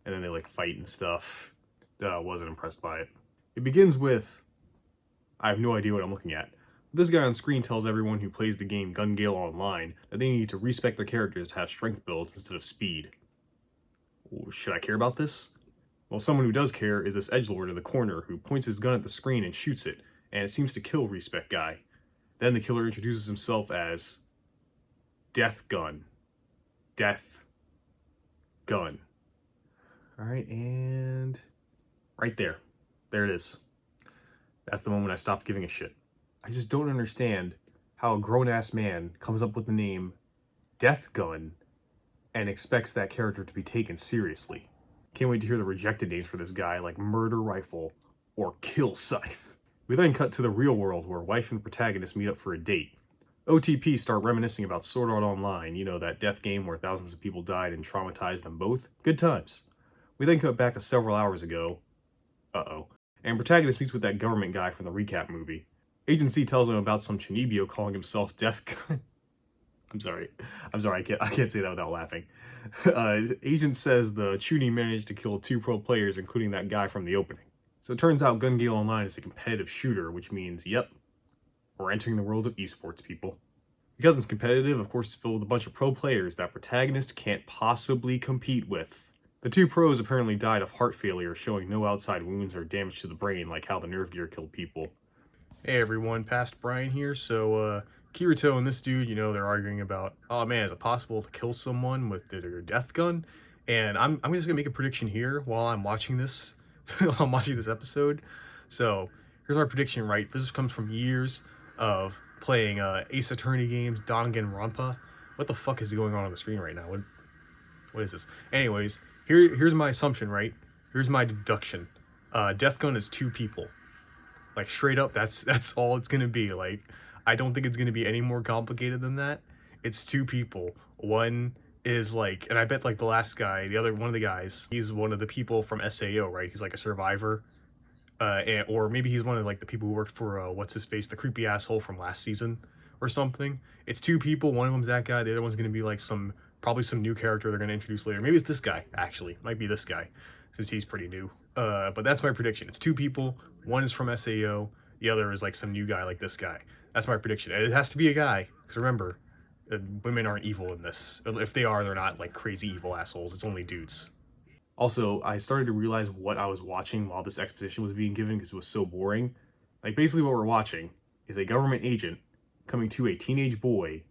then they like fight and stuff. Wasn't impressed by it. It begins with, I have no idea what I'm looking at. This guy on screen tells everyone who plays the game Gungale Online that they need to respect their characters to have strength builds instead of speed. Should I care about this? Well, someone who does care is this edgelord in the corner who points his gun at the screen and shoots it, and it seems to kill Respect Guy. Then the killer introduces himself as Death Gun. Death Gun. Alright, and right there. There it is. That's the moment I stopped giving a shit. I just don't understand how a grown-ass man comes up with the name Death Gun and expects that character to be taken seriously. Can't wait to hear the rejected names for this guy, like Murder Rifle or Kill Scythe. We then cut to the real world where wife and protagonist meet up for a date. OTP start reminiscing about Sword Art Online, you know, that death game where thousands of people died and traumatized them both. Good times. We then cut back to several hours ago. And protagonist meets with that government guy from the recap movie. Agent C tells him about some Chinibio calling himself Death Gun. I'm sorry, I can't say that without laughing. Agent says the Chunin managed to kill 2 pro players, including that guy from the opening. So it turns out Gungale Online is a competitive shooter, which means, yep, we're entering the world of esports, people. Because it's competitive, of course, it's filled with a bunch of pro players that protagonist can't possibly compete with. The 2 pros apparently died of heart failure, showing no outside wounds or damage to the brain, like how the nerve gear killed people. Hey everyone, Past Brian here. So, Kirito and this dude, you know, they're arguing about, oh man, is it possible to kill someone with their death gun? And I'm just gonna make a prediction here while I'm watching this, I'm watching this episode. So, here's my prediction, right? This comes from years of playing Ace Attorney games, Danganronpa. What the fuck is going on the screen right now? What is this? Anyways, here's my assumption, right? Here's my deduction. Death gun is 2 people. Like, straight up, that's all it's gonna be. Like, I don't think it's gonna be any more complicated than that. It's 2 people. One is like, and I bet like the last guy, one of the guys, he's one of the people from SAO, right? He's like a survivor. Or maybe he's one of like the people who worked for, what's his face, the creepy asshole from last season or something. It's 2 people, one of them's that guy, the other one's gonna be like probably some new character they're gonna introduce later. Maybe it's this guy, actually. Might be this guy, since he's pretty new. But that's my prediction. It's 2 people, one is from SAO, the other is like some new guy like this guy. That's my prediction. And it has to be a guy, because remember, women aren't evil in this. If they are, they're not like crazy evil assholes. It's only dudes. Also, I started to realize what I was watching while this exposition was being given because it was so boring. Like, basically what we're watching is a government agent coming to a teenage boy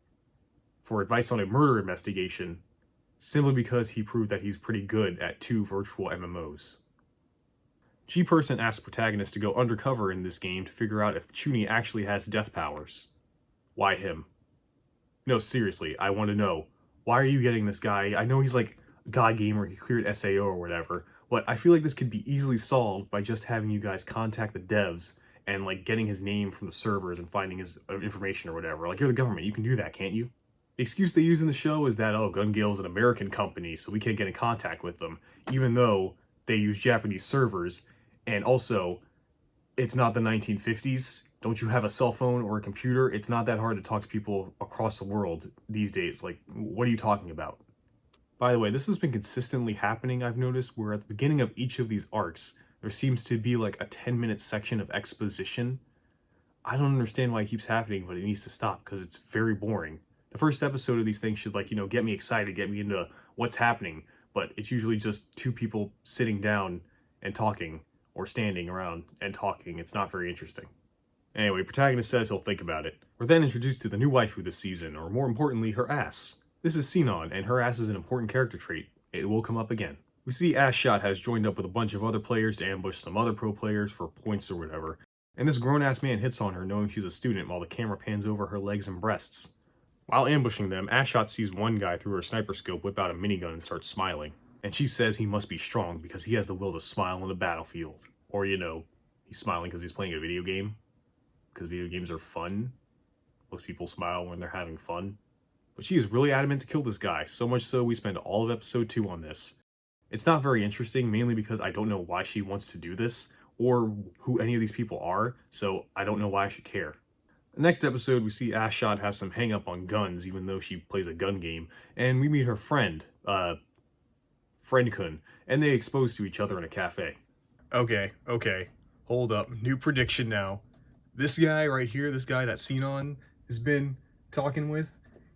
for advice on a murder investigation simply because he proved that he's pretty good at 2 virtual MMOs. G-Person asks protagonist to go undercover in this game to figure out if Chunin actually has death powers. Why him? No, seriously, I want to know. Why are you getting this guy? I know he's like God Gamer, he cleared SAO or whatever, but I feel like this could be easily solved by just having you guys contact the devs and like getting his name from the servers and finding his information or whatever. Like, you're the government, you can do that, can't you? The excuse they use in the show is that, oh, Gungale's an American company, so we can't get in contact with them, even though they use Japanese servers. And also, it's not the 1950s. Don't you have a cell phone or a computer? It's not that hard to talk to people across the world these days. Like, what are you talking about? By the way, this has been consistently happening, I've noticed, where at the beginning of each of these arcs, there seems to be like a 10-minute section of exposition. I don't understand why it keeps happening, but it needs to stop because it's very boring. The first episode of these things should, like, you know, get me excited, get me into what's happening, but it's usually just 2 people sitting down and talking, or standing around and talking. It's not very interesting. Anyway, protagonist says he'll think about it. We're then introduced to the new waifu this season, or more importantly, her ass. This is Sinon, and her ass is an important character trait. It will come up again. We see Ashshot has joined up with a bunch of other players to ambush some other pro players for points or whatever, and this grown-ass man hits on her knowing she's a student while the camera pans over her legs and breasts. While ambushing them, Ashshot sees one guy through her sniper scope whip out a minigun and starts smiling, and she says he must be strong because he has the will to smile on the battlefield. Or, you know, he's smiling because he's playing a video game. Because video games are fun. Most people smile when they're having fun. But she is really adamant to kill this guy, so much so we spend all of episode 2 on this. It's not very interesting, mainly because I don't know why she wants to do this, or who any of these people are, so I don't know why I should care. The next episode, we see Ashshot has some hang-up on guns, even though she plays a gun game, and we meet her friend, Friend-kun, and they expose to each other in a cafe. Okay, hold up, new prediction now. This guy right here, this guy that Sinon has been talking with,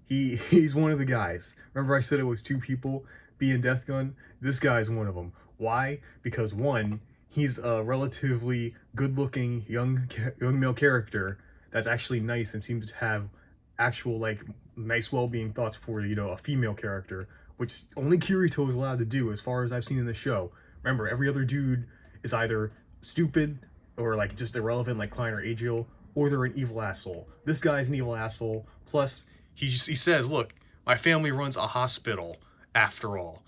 he's one of the guys. Remember I said it was 2 people, B and Death Gun? This guy's one of them. Why? Because one, he's a relatively good-looking young male character that's actually nice and seems to have actual, like, nice well-being thoughts for, you know, a female character, which only Kirito is allowed to do as far as I've seen in the show. Remember, every other dude is either stupid or like just irrelevant like Klein or Adriel, or they're an evil asshole. This guy's an evil asshole, plus he says, look, my family runs a hospital after all.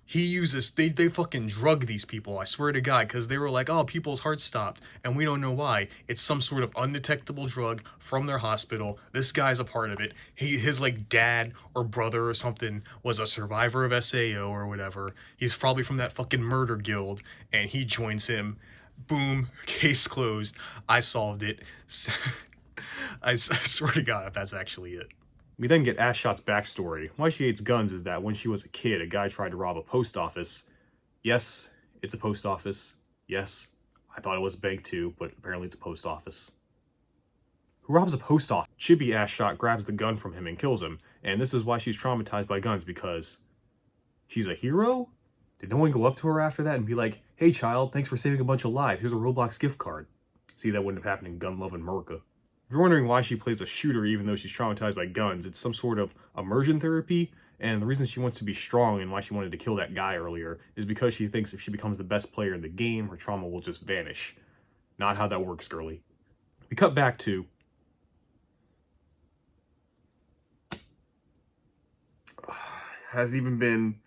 He uses, they fucking drug these people, I swear to God, because they were like, oh, people's hearts stopped, and we don't know why. It's some sort of undetectable drug from their hospital. This guy's a part of it. His like dad or brother or something was a survivor of SAO or whatever. He's probably from that fucking murder guild, and he joins him. Boom, case closed. I solved it. I swear to God if that's actually it. We then get Ashshot's backstory. Why she hates guns is that when she was a kid, a guy tried to rob a post office. Yes, it's a post office. Yes, I thought it was a bank too, but apparently it's a post office. Who robs a post office? Chibi Ashshot grabs the gun from him and kills him, and this is why she's traumatized by guns, because she's a hero? Did no one go up to her after that and be like, hey child, thanks for saving a bunch of lives, here's a Roblox gift card? See, that wouldn't have happened in Gun Love America. If you're wondering why she plays a shooter even though she's traumatized by guns, it's some sort of immersion therapy, and the reason she wants to be strong and why she wanted to kill that guy earlier is because she thinks if she becomes the best player in the game, her trauma will just vanish. Not how that works, girly. We cut back to... hasn't even been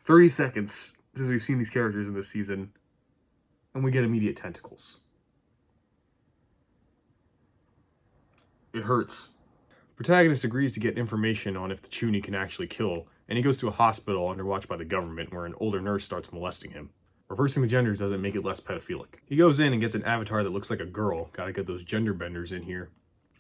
30 seconds since we've seen these characters in this season, and we get immediate tentacles. It hurts. Protagonist agrees to get information on if the Chuny can actually kill, and he goes to a hospital under watch by the government where an older nurse starts molesting him. Reversing the genders doesn't make it less pedophilic. He goes in and gets an avatar that looks like a girl. Gotta get those gender benders in here.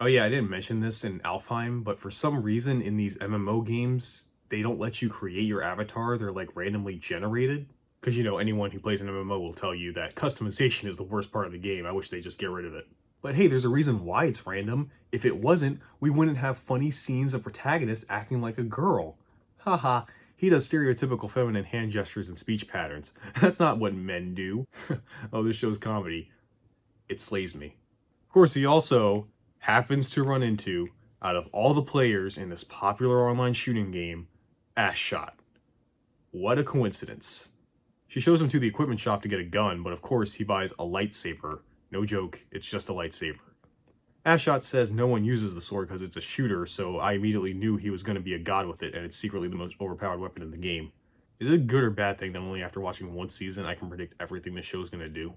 Oh yeah, I didn't mention this in Alfheim, but for some reason in these MMO games, they don't let you create your avatar. They're like randomly generated. Because, you know, anyone who plays an MMO will tell you that customization is the worst part of the game. I wish they just get rid of it. But hey, there's a reason why it's random. If it wasn't, we wouldn't have funny scenes of protagonist acting like a girl. Haha, he does stereotypical feminine hand gestures and speech patterns. That's not what men do. Oh, this show's comedy. It slays me. Of course, he also happens to run into, out of all the players in this popular online shooting game, Ashshot. What a coincidence. She shows him to the equipment shop to get a gun, but of course he buys a lightsaber. No joke, it's just a lightsaber. Ashshot says no one uses the sword because it's a shooter, so I immediately knew he was going to be a god with it, and it's secretly the most overpowered weapon in the game. Is it a good or bad thing that only after watching one season I can predict everything the show's going to do?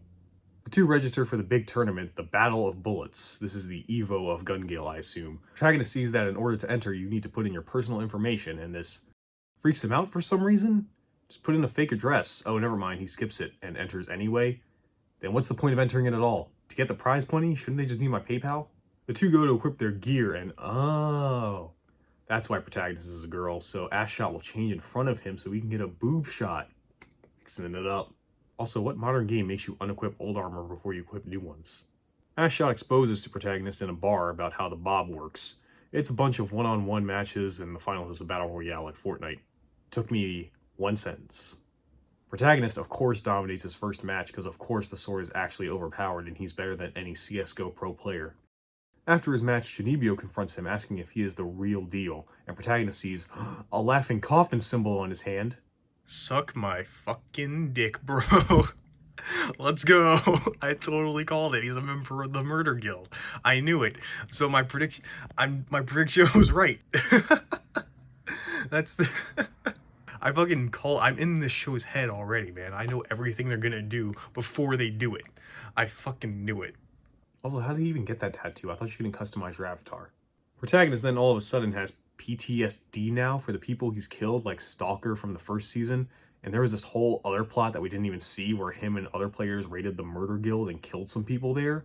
The two register for the big tournament, the Battle of Bullets. This is the Evo of Gungale, I assume. Protagonist sees that in order to enter, you need to put in your personal information, and this freaks him out for some reason? Just put in a fake address. Oh, never mind, he skips it and enters anyway. Then what's the point of entering it at all? To get the prize money? Shouldn't they just need my PayPal? The two go to equip their gear and oh, that's why protagonist is a girl, so Ashshot will change in front of him so we can get a boob shot. Mixing it up. Also, what modern game makes you unequip old armor before you equip new ones? Ashshot exposes to protagonist in a bar about how the Bob works. It's a bunch of one-on-one matches and the final is a battle royale like Fortnite. Took me one sentence. Protagonist, of course, dominates his first match because, of course, the sword is actually overpowered and he's better than any CSGO pro player. After his match, Chunibyo confronts him, asking if he is the real deal, and Protagonist sees a laughing coffin symbol on his hand. Suck my fucking dick, bro. Let's go. I totally called it. He's a member of the Murder Guild. I knew it. So my prediction was right. That's the I'm in this show's head already, man. I know everything they're gonna do before they do it. I fucking knew it. Also, how did he even get that tattoo? I thought you couldn't customize your avatar. Protagonist then all of a sudden has PTSD now for the people he's killed, like Stalker from the first season. And there was this whole other plot that we didn't even see where him and other players raided the Murder Guild and killed some people there.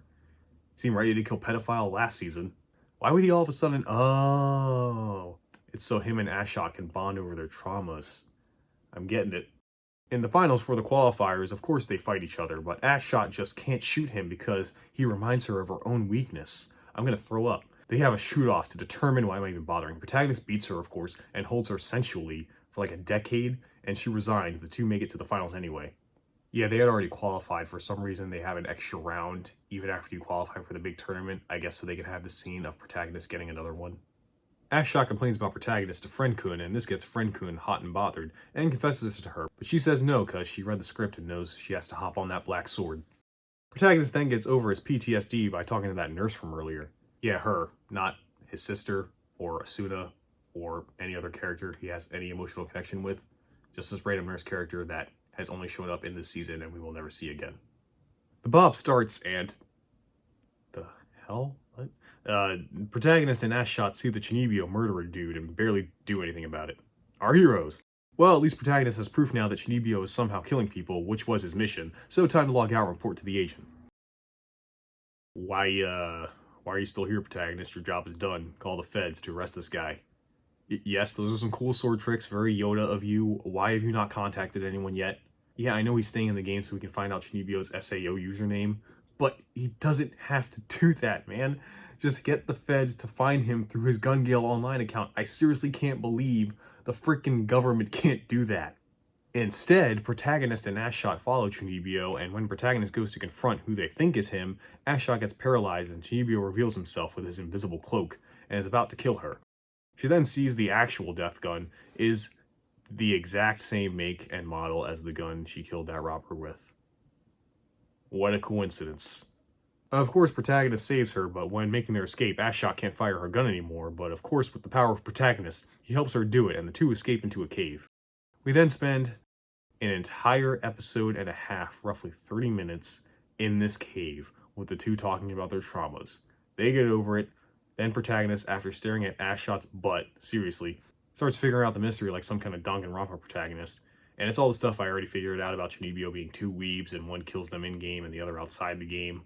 He seemed ready to kill pedophile last season. Why would he all of a sudden... Oh, it's so him and Ashot can bond over their traumas. I'm getting it. In the finals for the qualifiers, of course they fight each other, but Ashot just can't shoot him because he reminds her of her own weakness. I'm gonna throw up. They have a shoot-off to determine why I'm even bothering. Protagonist beats her, of course, and holds her sensually for like a decade, and she resigns. The two make it to the finals anyway. Yeah, they had already qualified. For some reason, they have an extra round, even after you qualify for the big tournament, I guess so they can have the scene of Protagonist getting another one. Ashot complains about Protagonist to Friend-kun, and this gets Friend-kun hot and bothered, and confesses this to her, but she says no because she read the script and knows she has to hop on that black sword. Protagonist then gets over his PTSD by talking to that nurse from earlier. Yeah, her, not his sister, or Asuna, or any other character he has any emotional connection with. Just this random nurse character that has only shown up in this season and we will never see again. The Bob starts and... The hell? What? Protagonist and Ashot see the Chunibyo murderer dude and barely do anything about it. Our heroes. Well, at least Protagonist has proof now that Chunibyo is somehow killing people, which was his mission, so time to log out and report to the agent. Why are you still here, Protagonist? Your job is done. Call the feds to arrest this guy. Yes, those are some cool sword tricks, very Yoda of you. Why have you not contacted anyone yet? Yeah, I know he's staying in the game so we can find out Chunibyo's SAO username, but he doesn't have to do that, man. Just get the feds to find him through his Gungale online account. I seriously can't believe the freaking government can't do that. Instead, Protagonist and Ashot follow Chunibyo, and when Protagonist goes to confront who they think is him, Ashot gets paralyzed and Chunibyo reveals himself with his invisible cloak and is about to kill her. She then sees the actual death gun is the exact same make and model as the gun she killed that robber with. What a coincidence. Of course, Protagonist saves her, but when making their escape, Ashot can't fire her gun anymore, but of course with the power of Protagonist, he helps her do it, and the two escape into a cave. We then spend an entire episode and a half, roughly 30 minutes, in this cave, with the two talking about their traumas. They get over it, then Protagonist, after staring at Ashot's butt, seriously, starts figuring out the mystery like some kind of Danganronpa protagonist. And it's all the stuff I already figured out about Chunibyo being two weebs and one kills them in-game and the other outside the game.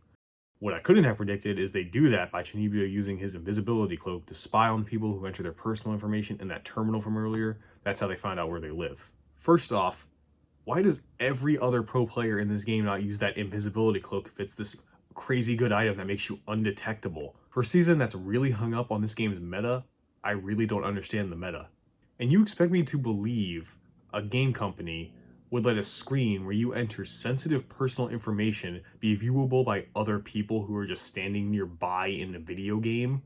What I couldn't have predicted is they do that by Chunibyo using his invisibility cloak to spy on people who enter their personal information in that terminal from earlier. That's how they find out where they live. First off, why does every other pro player in this game not use that invisibility cloak if it's this crazy good item that makes you undetectable? For a season that's really hung up on this game's meta, I really don't understand the meta. And you expect me to believe a game company would let a screen where you enter sensitive personal information be viewable by other people who are just standing nearby in a video game?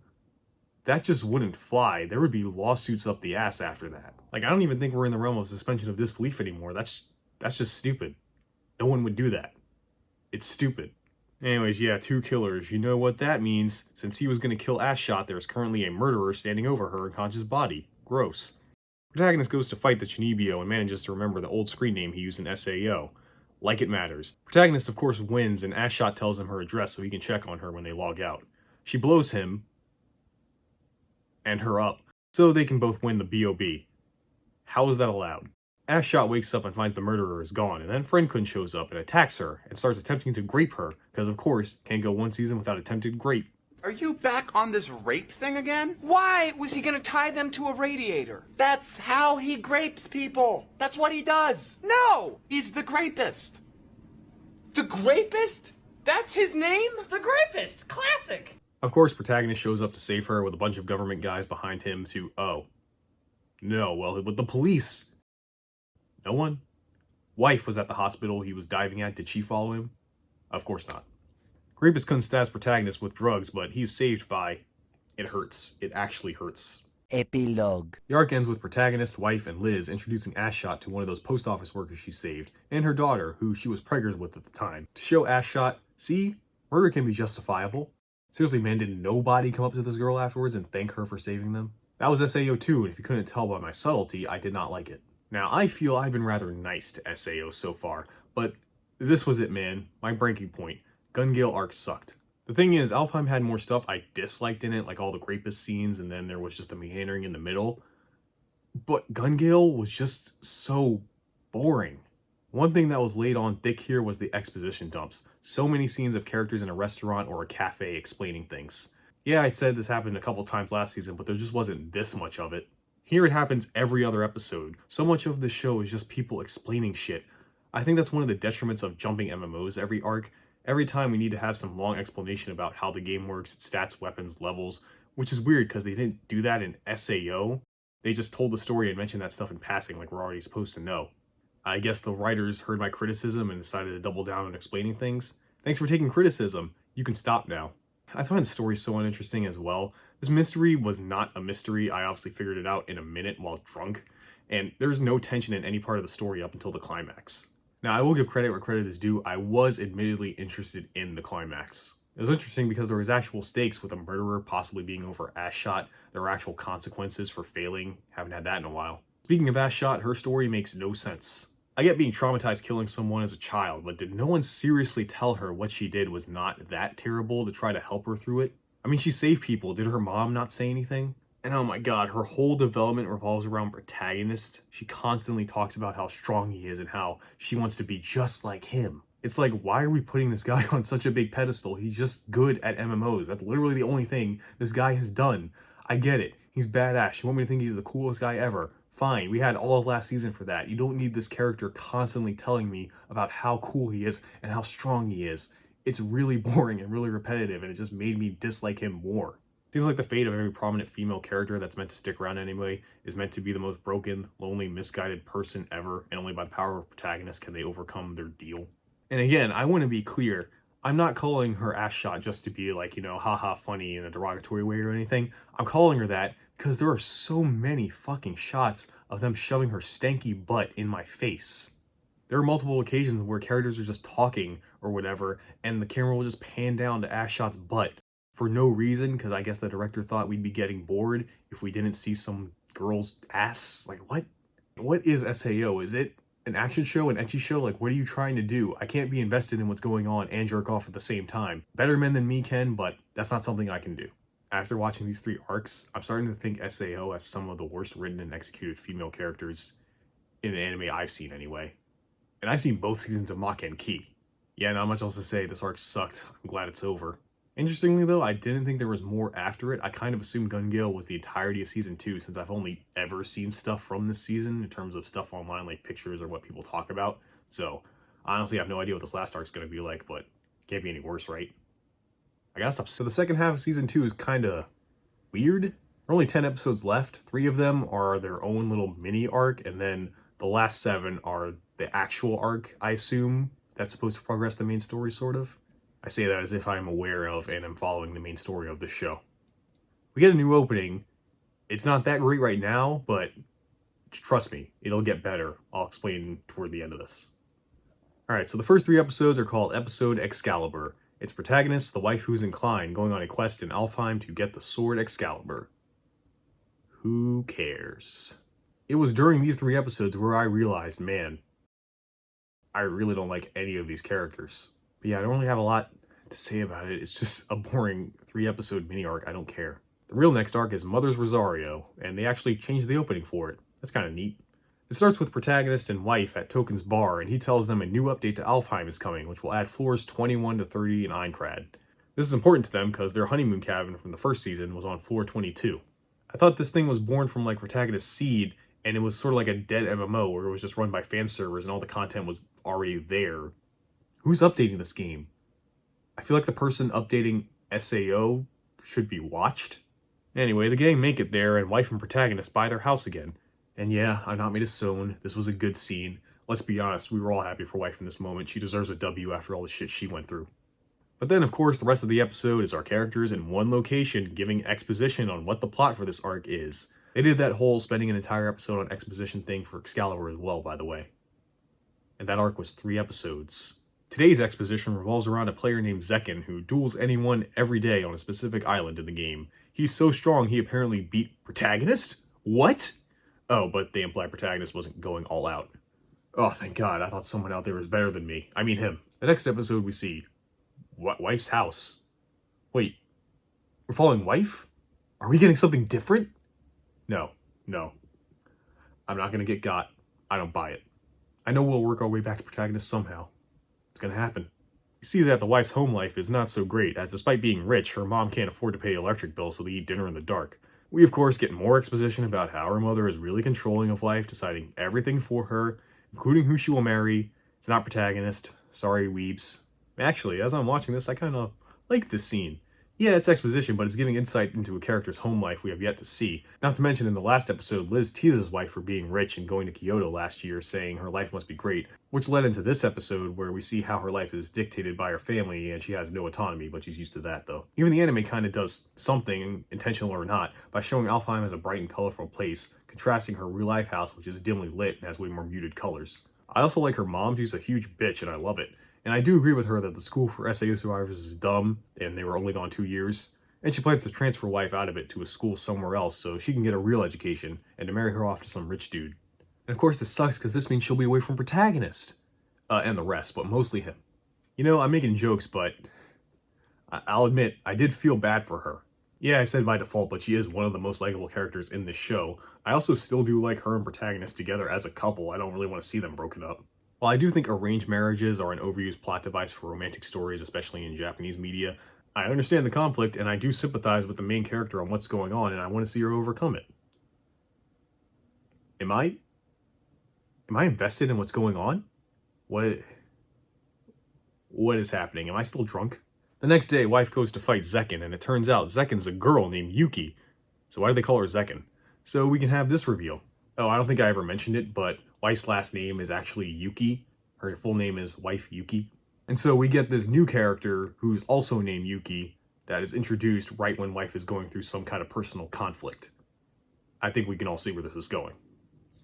That just wouldn't fly. There would be lawsuits up the ass after that. Like, I don't even think we're in the realm of suspension of disbelief anymore. That's just stupid. No one would do that. It's stupid. Anyways, yeah, two killers. You know what that means. Since he was going to kill Ashot, there's currently a murderer standing over her unconscious body. Gross. Protagonist goes to fight the Chunibyo and manages to remember the old screen name he used in SAO. Like it matters. Protagonist, of course, wins, and Ashot tells him her address so he can check on her when they log out. She blows him and her up, so they can both win the BOB. How is that allowed? Ashot wakes up and finds the murderer is gone, and then Friend-kun shows up and attacks her and starts attempting to grape her, because of course, can't go one season without attempted grape. Are you back on this rape thing again? Why was he gonna tie them to a radiator? That's how he grapes people. That's what he does. No! He's the grapist. The Grapist? That's his name? The Grapist! Classic! Of course, Protagonist shows up to save her with a bunch of government guys behind him to, oh. No, well, with the police. No one? Wife was at the hospital he was diving at. Did she follow him? Of course not. Grapus couldn't stab protagonist with drugs, but he's saved by... It hurts. It actually hurts. Epilogue. The arc ends with protagonist, wife, and Liz introducing Ashshot to one of those post office workers she saved, and her daughter, who she was preggers with at the time, to show Ashshot, see, murder can be justifiable. Seriously, man, did nobody come up to this girl afterwards and thank her for saving them? That was SAO too, and if you couldn't tell by my subtlety, I did not like it. Now, I feel I've been rather nice to SAO so far, but this was it, man. My breaking point. Gungale Arc sucked. The thing is, Alfheim had more stuff I disliked in it, like all the Grapus scenes, and then there was just a meandering in the middle. But Gungale was just so boring. One thing that was laid on thick here was the exposition dumps. So many scenes of characters in a restaurant or a cafe explaining things. Yeah, I said this happened a couple times last season, but there just wasn't this much of it. Here it happens every other episode. So much of the show is just people explaining shit. I think that's one of the detriments of jumping MMOs every arc. Every time we need to have some long explanation about how the game works, its stats, weapons, levels, which is weird because they didn't do that in SAO. They just told the story and mentioned that stuff in passing like we're already supposed to know. I guess the writers heard my criticism and decided to double down on explaining things. Thanks for taking criticism. You can stop now. I find the story so uninteresting as well. This mystery was not a mystery. I obviously figured it out in a minute while drunk, and there's no tension in any part of the story up until the climax. Now, I will give credit where credit is due. I was admittedly interested in the climax. It was interesting because there was actual stakes with a murderer possibly being over Ashshot. There were actual consequences for failing. Haven't had that in a while. Speaking of Ashshot, her story makes no sense. I get being traumatized killing someone as a child, but did no one seriously tell her what she did was not that terrible to try to help her through it? I mean, she saved people. Did her mom not say anything? And oh my god, her whole development revolves around protagonist. She constantly talks about how strong he is and how she wants to be just like him. It's like, why are we putting this guy on such a big pedestal? He's just good at MMOs. That's literally the only thing this guy has done. I get it. He's badass. You want me to think he's the coolest guy ever? Fine, we had all of last season for that. You don't need this character constantly telling me about how cool he is and how strong he is. It's really boring and really repetitive, and it just made me dislike him more. Seems like the fate of every prominent female character that's meant to stick around anyway is meant to be the most broken, lonely, misguided person ever, and only by the power of protagonist can they overcome their deal. And again, I want to be clear, I'm not calling her Ashshot just to be like, haha funny in a derogatory way or anything. I'm calling her that because there are so many fucking shots of them shoving her stanky butt in my face. There are multiple occasions where characters are just talking or whatever, and the camera will just pan down to Ashshot's butt for no reason, because I guess the director thought we'd be getting bored if we didn't see some girl's ass. Like, what? What is SAO? Is it an action show, an ecchi show? Like, what are you trying to do? I can't be invested in what's going on and jerk off at the same time. Better men than me can, but that's not something I can do. After watching these 3 arcs, I'm starting to think SAO has some of the worst written and executed female characters in an anime I've seen anyway. And I've seen both seasons of Maka and Ki. Yeah, not much else to say. This arc sucked. I'm glad it's over. Interestingly though, I didn't think there was more after it. I kind of assumed Gungale was the entirety of season 2 since I've only ever seen stuff from this season in terms of stuff online like pictures or what people talk about. So honestly, I have no idea what this last arc's going to be like, but it can't be any worse, right? I gotta stop. So the second half of season 2 is kind of weird. There are only 10 episodes left. 3 of them are their own little mini arc, and then the last 7 are the actual arc, I assume, that's supposed to progress the main story, sort of. I say that as if I'm aware of and am following the main story of this show. We get a new opening. It's not that great right now, but trust me, it'll get better. I'll explain toward the end of this. Alright, so the first 3 episodes are called Episode Excalibur. Its protagonist, the wife who's inclined, going on a quest in Alfheim to get the sword Excalibur. Who cares? It was during these 3 episodes where I realized, man, I really don't like any of these characters. But yeah, I don't really have a lot to say about it. It's just a boring 3-episode mini arc. I don't care. The real next arc is Mother's Rosario, and they actually changed the opening for it. That's kind of neat. It starts with protagonist and wife at Token's bar, and he tells them a new update to Alfheim is coming, which will add floors 21 to 30 in Aincrad. This is important to them because their honeymoon cabin from the first season was on floor 22. I thought this thing was born from like protagonist seed, and it was sort of like a dead MMO where it was just run by fan servers and all the content was already there. Who's updating this game? I feel like the person updating SAO should be watched. Anyway, the gang make it there, and wife and protagonist buy their house again. And yeah, I'm not made of stone. This was a good scene. Let's be honest, we were all happy for wife in this moment. She deserves a W after all the shit she went through. But then, of course, the rest of the episode is our characters in one location giving exposition on what the plot for this arc is. They did that whole spending an entire episode on exposition thing for Excalibur as well, by the way. And that arc was 3 episodes. Today's exposition revolves around a player named Zekken who duels anyone every day on a specific island in the game. He's so strong he apparently beat Protagonist? What? Oh, but the implied Protagonist wasn't going all out. Oh, thank God, I thought someone out there was better than me. I mean him. The next episode we see... Wife's house. Wait, we're following wife? Are we getting something different? No. I'm not gonna get got. I don't buy it. I know we'll work our way back to Protagonist somehow. It's gonna happen. You see that the wife's home life is not so great, as despite being rich, her mom can't afford to pay electric bills, so they eat dinner in the dark. We of course get more exposition about how her mother is really controlling of life, deciding everything for her, including who she will marry. It's not Protagonist. Sorry, weebs. Actually, as I'm watching this, I kind of like this scene. Yeah, it's exposition, but it's giving insight into a character's home life we have yet to see. Not to mention, in the last episode, Liz teases wife for being rich and going to Kyoto last year, saying her life must be great, which led into this episode where we see how her life is dictated by her family and she has no autonomy, but she's used to that though. Even the anime kind of does something, intentional or not, by showing Alfheim as a bright and colorful place, contrasting her real-life house, which is dimly lit and has way more muted colors. I also like her mom. She's a huge bitch and I love it. And I do agree with her that the school for SAO survivors is dumb, and they were only gone 2 years. And she plans to transfer wife out of it to a school somewhere else so she can get a real education, and to marry her off to some rich dude. And of course this sucks because this means she'll be away from Protagonist. And the rest, but mostly him. You know, I'm making jokes, but I'll admit, I did feel bad for her. Yeah, I said by default, but she is one of the most likable characters in this show. I also still do like her and Protagonist together as a couple. I don't really want to see them broken up. While I do think arranged marriages are an overused plot device for romantic stories, especially in Japanese media, I understand the conflict and I do sympathize with the main character on what's going on and I want to see her overcome it. Am I invested in what's going on? What is happening? Am I still drunk? The next day, wife goes to fight Zekken and it turns out Zekken's a girl named Yuki. So why do they call her Zekken? So we can have this reveal. Oh, I don't think I ever mentioned it, but wife's last name is actually Yuki. Her full name is Wife Yuki. And so we get this new character who's also named Yuki that is introduced right when wife is going through some kind of personal conflict. I think we can all see where this is going.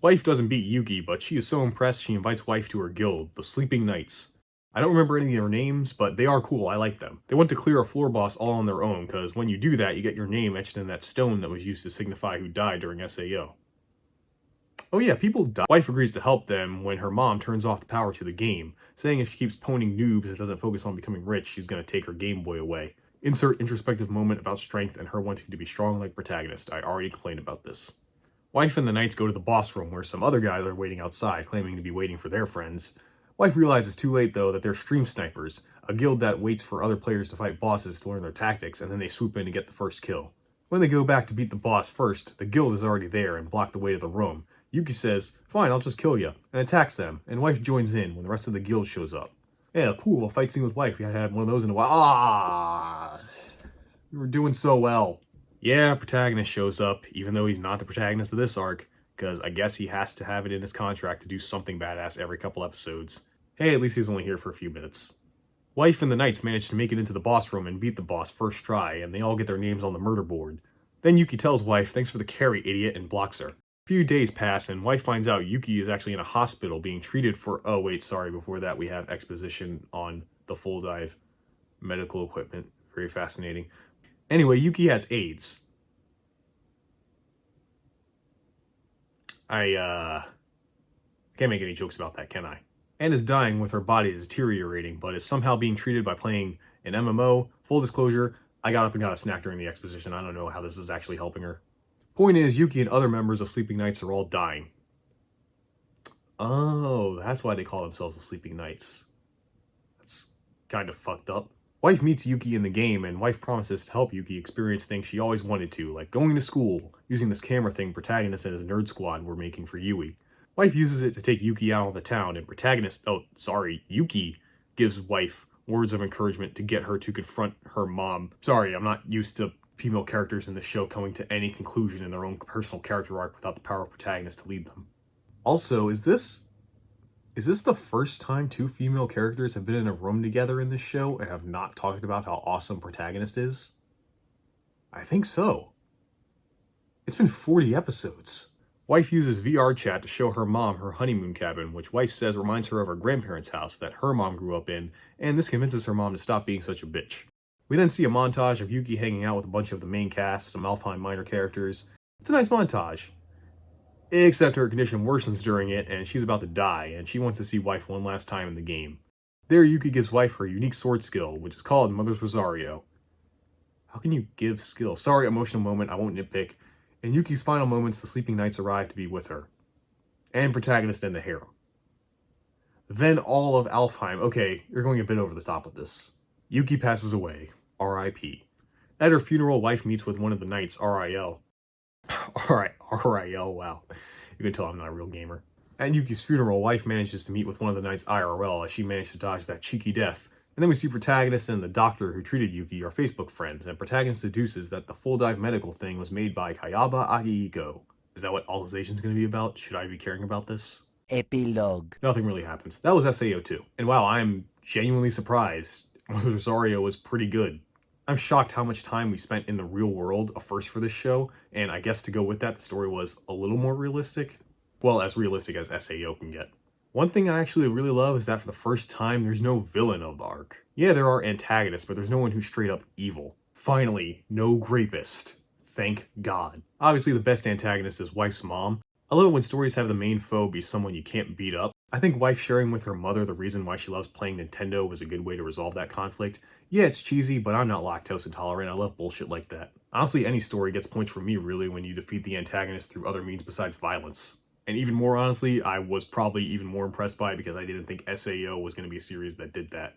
Wife doesn't beat Yuki, but she is so impressed she invites wife to her guild, the Sleeping Knights. I don't remember any of their names, but they are cool, I like them. They want to clear a floor boss all on their own, because when you do that, you get your name etched in that stone that was used to signify who died during SAO. Oh yeah, people die. Wife agrees to help them when her mom turns off the power to the game, saying if she keeps poning noobs and doesn't focus on becoming rich, she's gonna take her Game Boy away. Insert introspective moment about strength and her wanting to be strong like Protagonist. I already complained about this. Wife and the Knights go to the boss room where some other guys are waiting outside, claiming to be waiting for their friends. Wife realizes too late though that they're stream snipers, a guild that waits for other players to fight bosses to learn their tactics and then they swoop in to get the first kill. When they go back to beat the boss first, the guild is already there and blocked the way to the room. Yuki says, fine, I'll just kill you, and attacks them, and wife joins in when the rest of the guild shows up. Yeah, cool, a fight scene with wife. We hadn't had one of those in a while. Ah, we were doing so well. Yeah, Protagonist shows up, even though he's not the protagonist of this arc, because I guess he has to have it in his contract to do something badass every couple episodes. Hey, at least he's only here for a few minutes. Wife and the Knights manage to make it into the boss room and beat the boss first try, and they all get their names on the murder board. Then Yuki tells wife, thanks for the carry, idiot, and blocks her. A few days pass, and wife finds out Yuki is actually in a hospital being treated for... Oh, wait, sorry. Before that, we have exposition on the full dive medical equipment. Very fascinating. Anyway, Yuki has AIDS. I can't make any jokes about that, can I? And is dying with her body deteriorating, but is somehow being treated by playing an MMO. Full disclosure, I got up and got a snack during the exposition. I don't know how this is actually helping her. Point is, Yuki and other members of Sleeping Knights are all dying. Oh, that's why they call themselves the Sleeping Knights. That's kind of fucked up. Wife meets Yuki in the game, and wife promises to help Yuki experience things she always wanted to, like going to school, using this camera thing Protagonist and his nerd squad were making for Yui. Wife uses it to take Yuki out of the town, and Yuki gives wife words of encouragement to get her to confront her mom. Sorry, I'm not used to female characters in the show coming to any conclusion in their own personal character arc without the power of Protagonist to lead them. Also, is this Is this the first time two female characters have been in a room together in this show and have not talked about how awesome protagonist is? I think so. It's been 40 episodes. Wife uses VR chat to show her mom her honeymoon cabin, which wife says reminds her of her grandparents' house that her mom grew up in, and this convinces her mom to stop being such a bitch. We then see a montage of Yuki hanging out with a bunch of the main cast, some Alfheim minor characters. It's a nice montage. Except her condition worsens during it, and she's about to die, and she wants to see wife one last time in the game. There, Yuki gives wife her unique sword skill, which is called Mother's Rosario. How can you give skill? Sorry, emotional moment, I won't nitpick. In Yuki's final moments, the sleeping knights arrive to be with her. And protagonist and the hero. Then all of Alfheim. Okay, you're going a bit over the top with this. Yuki passes away. R.I.P. At her funeral, wife meets with one of the knights, R.I.L. R.I.L., wow. You can tell I'm not a real gamer. At Yuki's funeral, wife manages to meet with one of the knights IRL as she managed to dodge that cheeky death. And then we see protagonist and the doctor who treated Yuki are Facebook friends, and protagonist deduces that the full dive medical thing was made by Kayaba Agihiko. Is that what Alicization is going to be about? Should I be caring about this? Epilogue. Nothing really happens. That was SAO 2. And wow, I'm genuinely surprised. Rosario was pretty good. I'm shocked how much time we spent in the real world, a first for this show, and I guess to go with that, the story was a little more realistic. Well, as realistic as SAO can get. One thing I actually really love is that for the first time, there's no villain of the arc. Yeah, there are antagonists, but there's no one who's straight up evil. Finally, no grapist. Thank God. Obviously, the best antagonist is wife's mom. I love it when stories have the main foe be someone you can't beat up. I think wife sharing with her mother the reason why she loves playing Nintendo was a good way to resolve that conflict. Yeah, it's cheesy, but I'm not lactose intolerant. I love bullshit like that. Honestly, any story gets points from me, really, when you defeat the antagonist through other means besides violence. And even more honestly, I was probably even more impressed by it because I didn't think SAO was going to be a series that did that.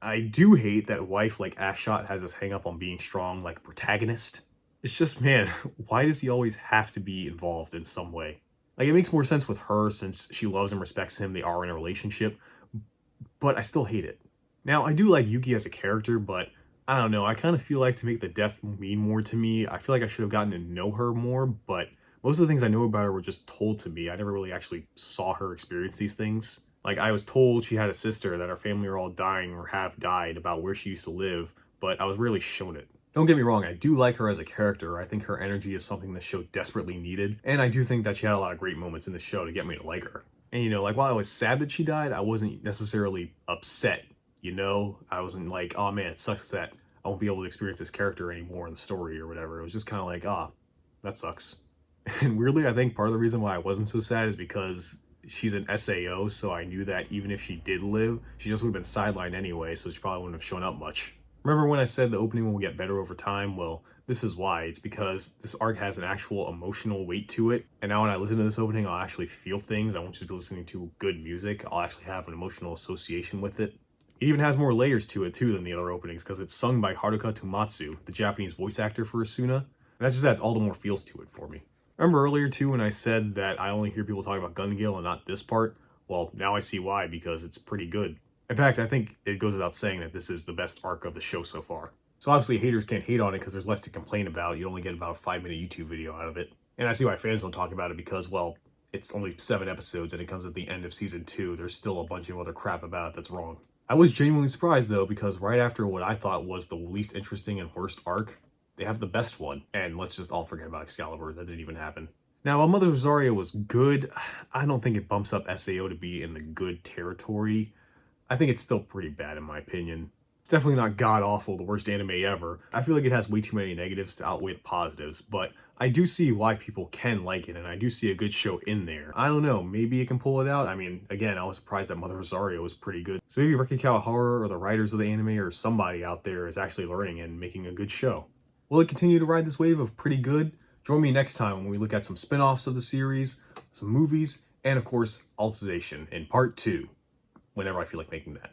I do hate that wife like Ashot has this hang up on being strong like protagonist. It's just, man, why does he always have to be involved in some way? Like, it makes more sense with her since she loves and respects him, they are in a relationship, but I still hate it. Now, I do like Yuki as a character, but I don't know, I kind of feel like to make the death mean more to me, I feel like I should have gotten to know her more, but most of the things I know about her were just told to me. I never really actually saw her experience these things. Like, I was told she had a sister, that her family are all dying or have died, about where she used to live, but I was rarely shown it. Don't get me wrong, I do like her as a character. I think her energy is something the show desperately needed, and I do think that she had a lot of great moments in the show to get me to like her. And you know, like, while I was sad that she died, I wasn't necessarily upset, you know? I wasn't like, oh man, it sucks that I won't be able to experience this character anymore in the story or whatever. It was just kind of like, that sucks. And weirdly, I think part of the reason why I wasn't so sad is because she's an SAO, so I knew that even if she did live, she just would have been sidelined anyway, so she probably wouldn't have shown up much. Remember when I said the opening will get better over time? Well, this is why. It's because this arc has an actual emotional weight to it, and now when I listen to this opening, I'll actually feel things. I won't just be listening to good music. I'll actually have an emotional association with it. It even has more layers to it, too, than the other openings, because it's sung by Haruka Tomatsu, the Japanese voice actor for Asuna, and that just adds all the more feels to it for me. Remember earlier too when I said that I only hear people talk about Gungale and not this part? Well, now I see why, because it's pretty good. In fact, I think it goes without saying that this is the best arc of the show so far. So obviously haters can't hate on it because there's less to complain about. You only get about a 5-minute YouTube video out of it. And I see why fans don't talk about it because, well, it's only 7 episodes and it comes at the end of season 2. There's still a bunch of other crap about it that's wrong. I was genuinely surprised though, because right after what I thought was the least interesting and worst arc, they have the best one, and let's just all forget about Excalibur. That didn't even happen. Now, while Mother Rosario was good, I don't think it bumps up SAO to be in the good territory. I think it's still pretty bad in my opinion. It's definitely not god-awful, the worst anime ever. I feel like it has way too many negatives to outweigh the positives, but I do see why people can like it, and I do see a good show in there. I don't know, maybe it can pull it out. I mean, again, I was surprised that Mother Rosario was pretty good. So maybe Reki Kawahara or the writers of the anime or somebody out there is actually learning and making a good show. Will it continue to ride this wave of pretty good? Join me next time when we look at some spin-offs of the series, some movies, and of course, Alicization in part 2, whenever I feel like making that.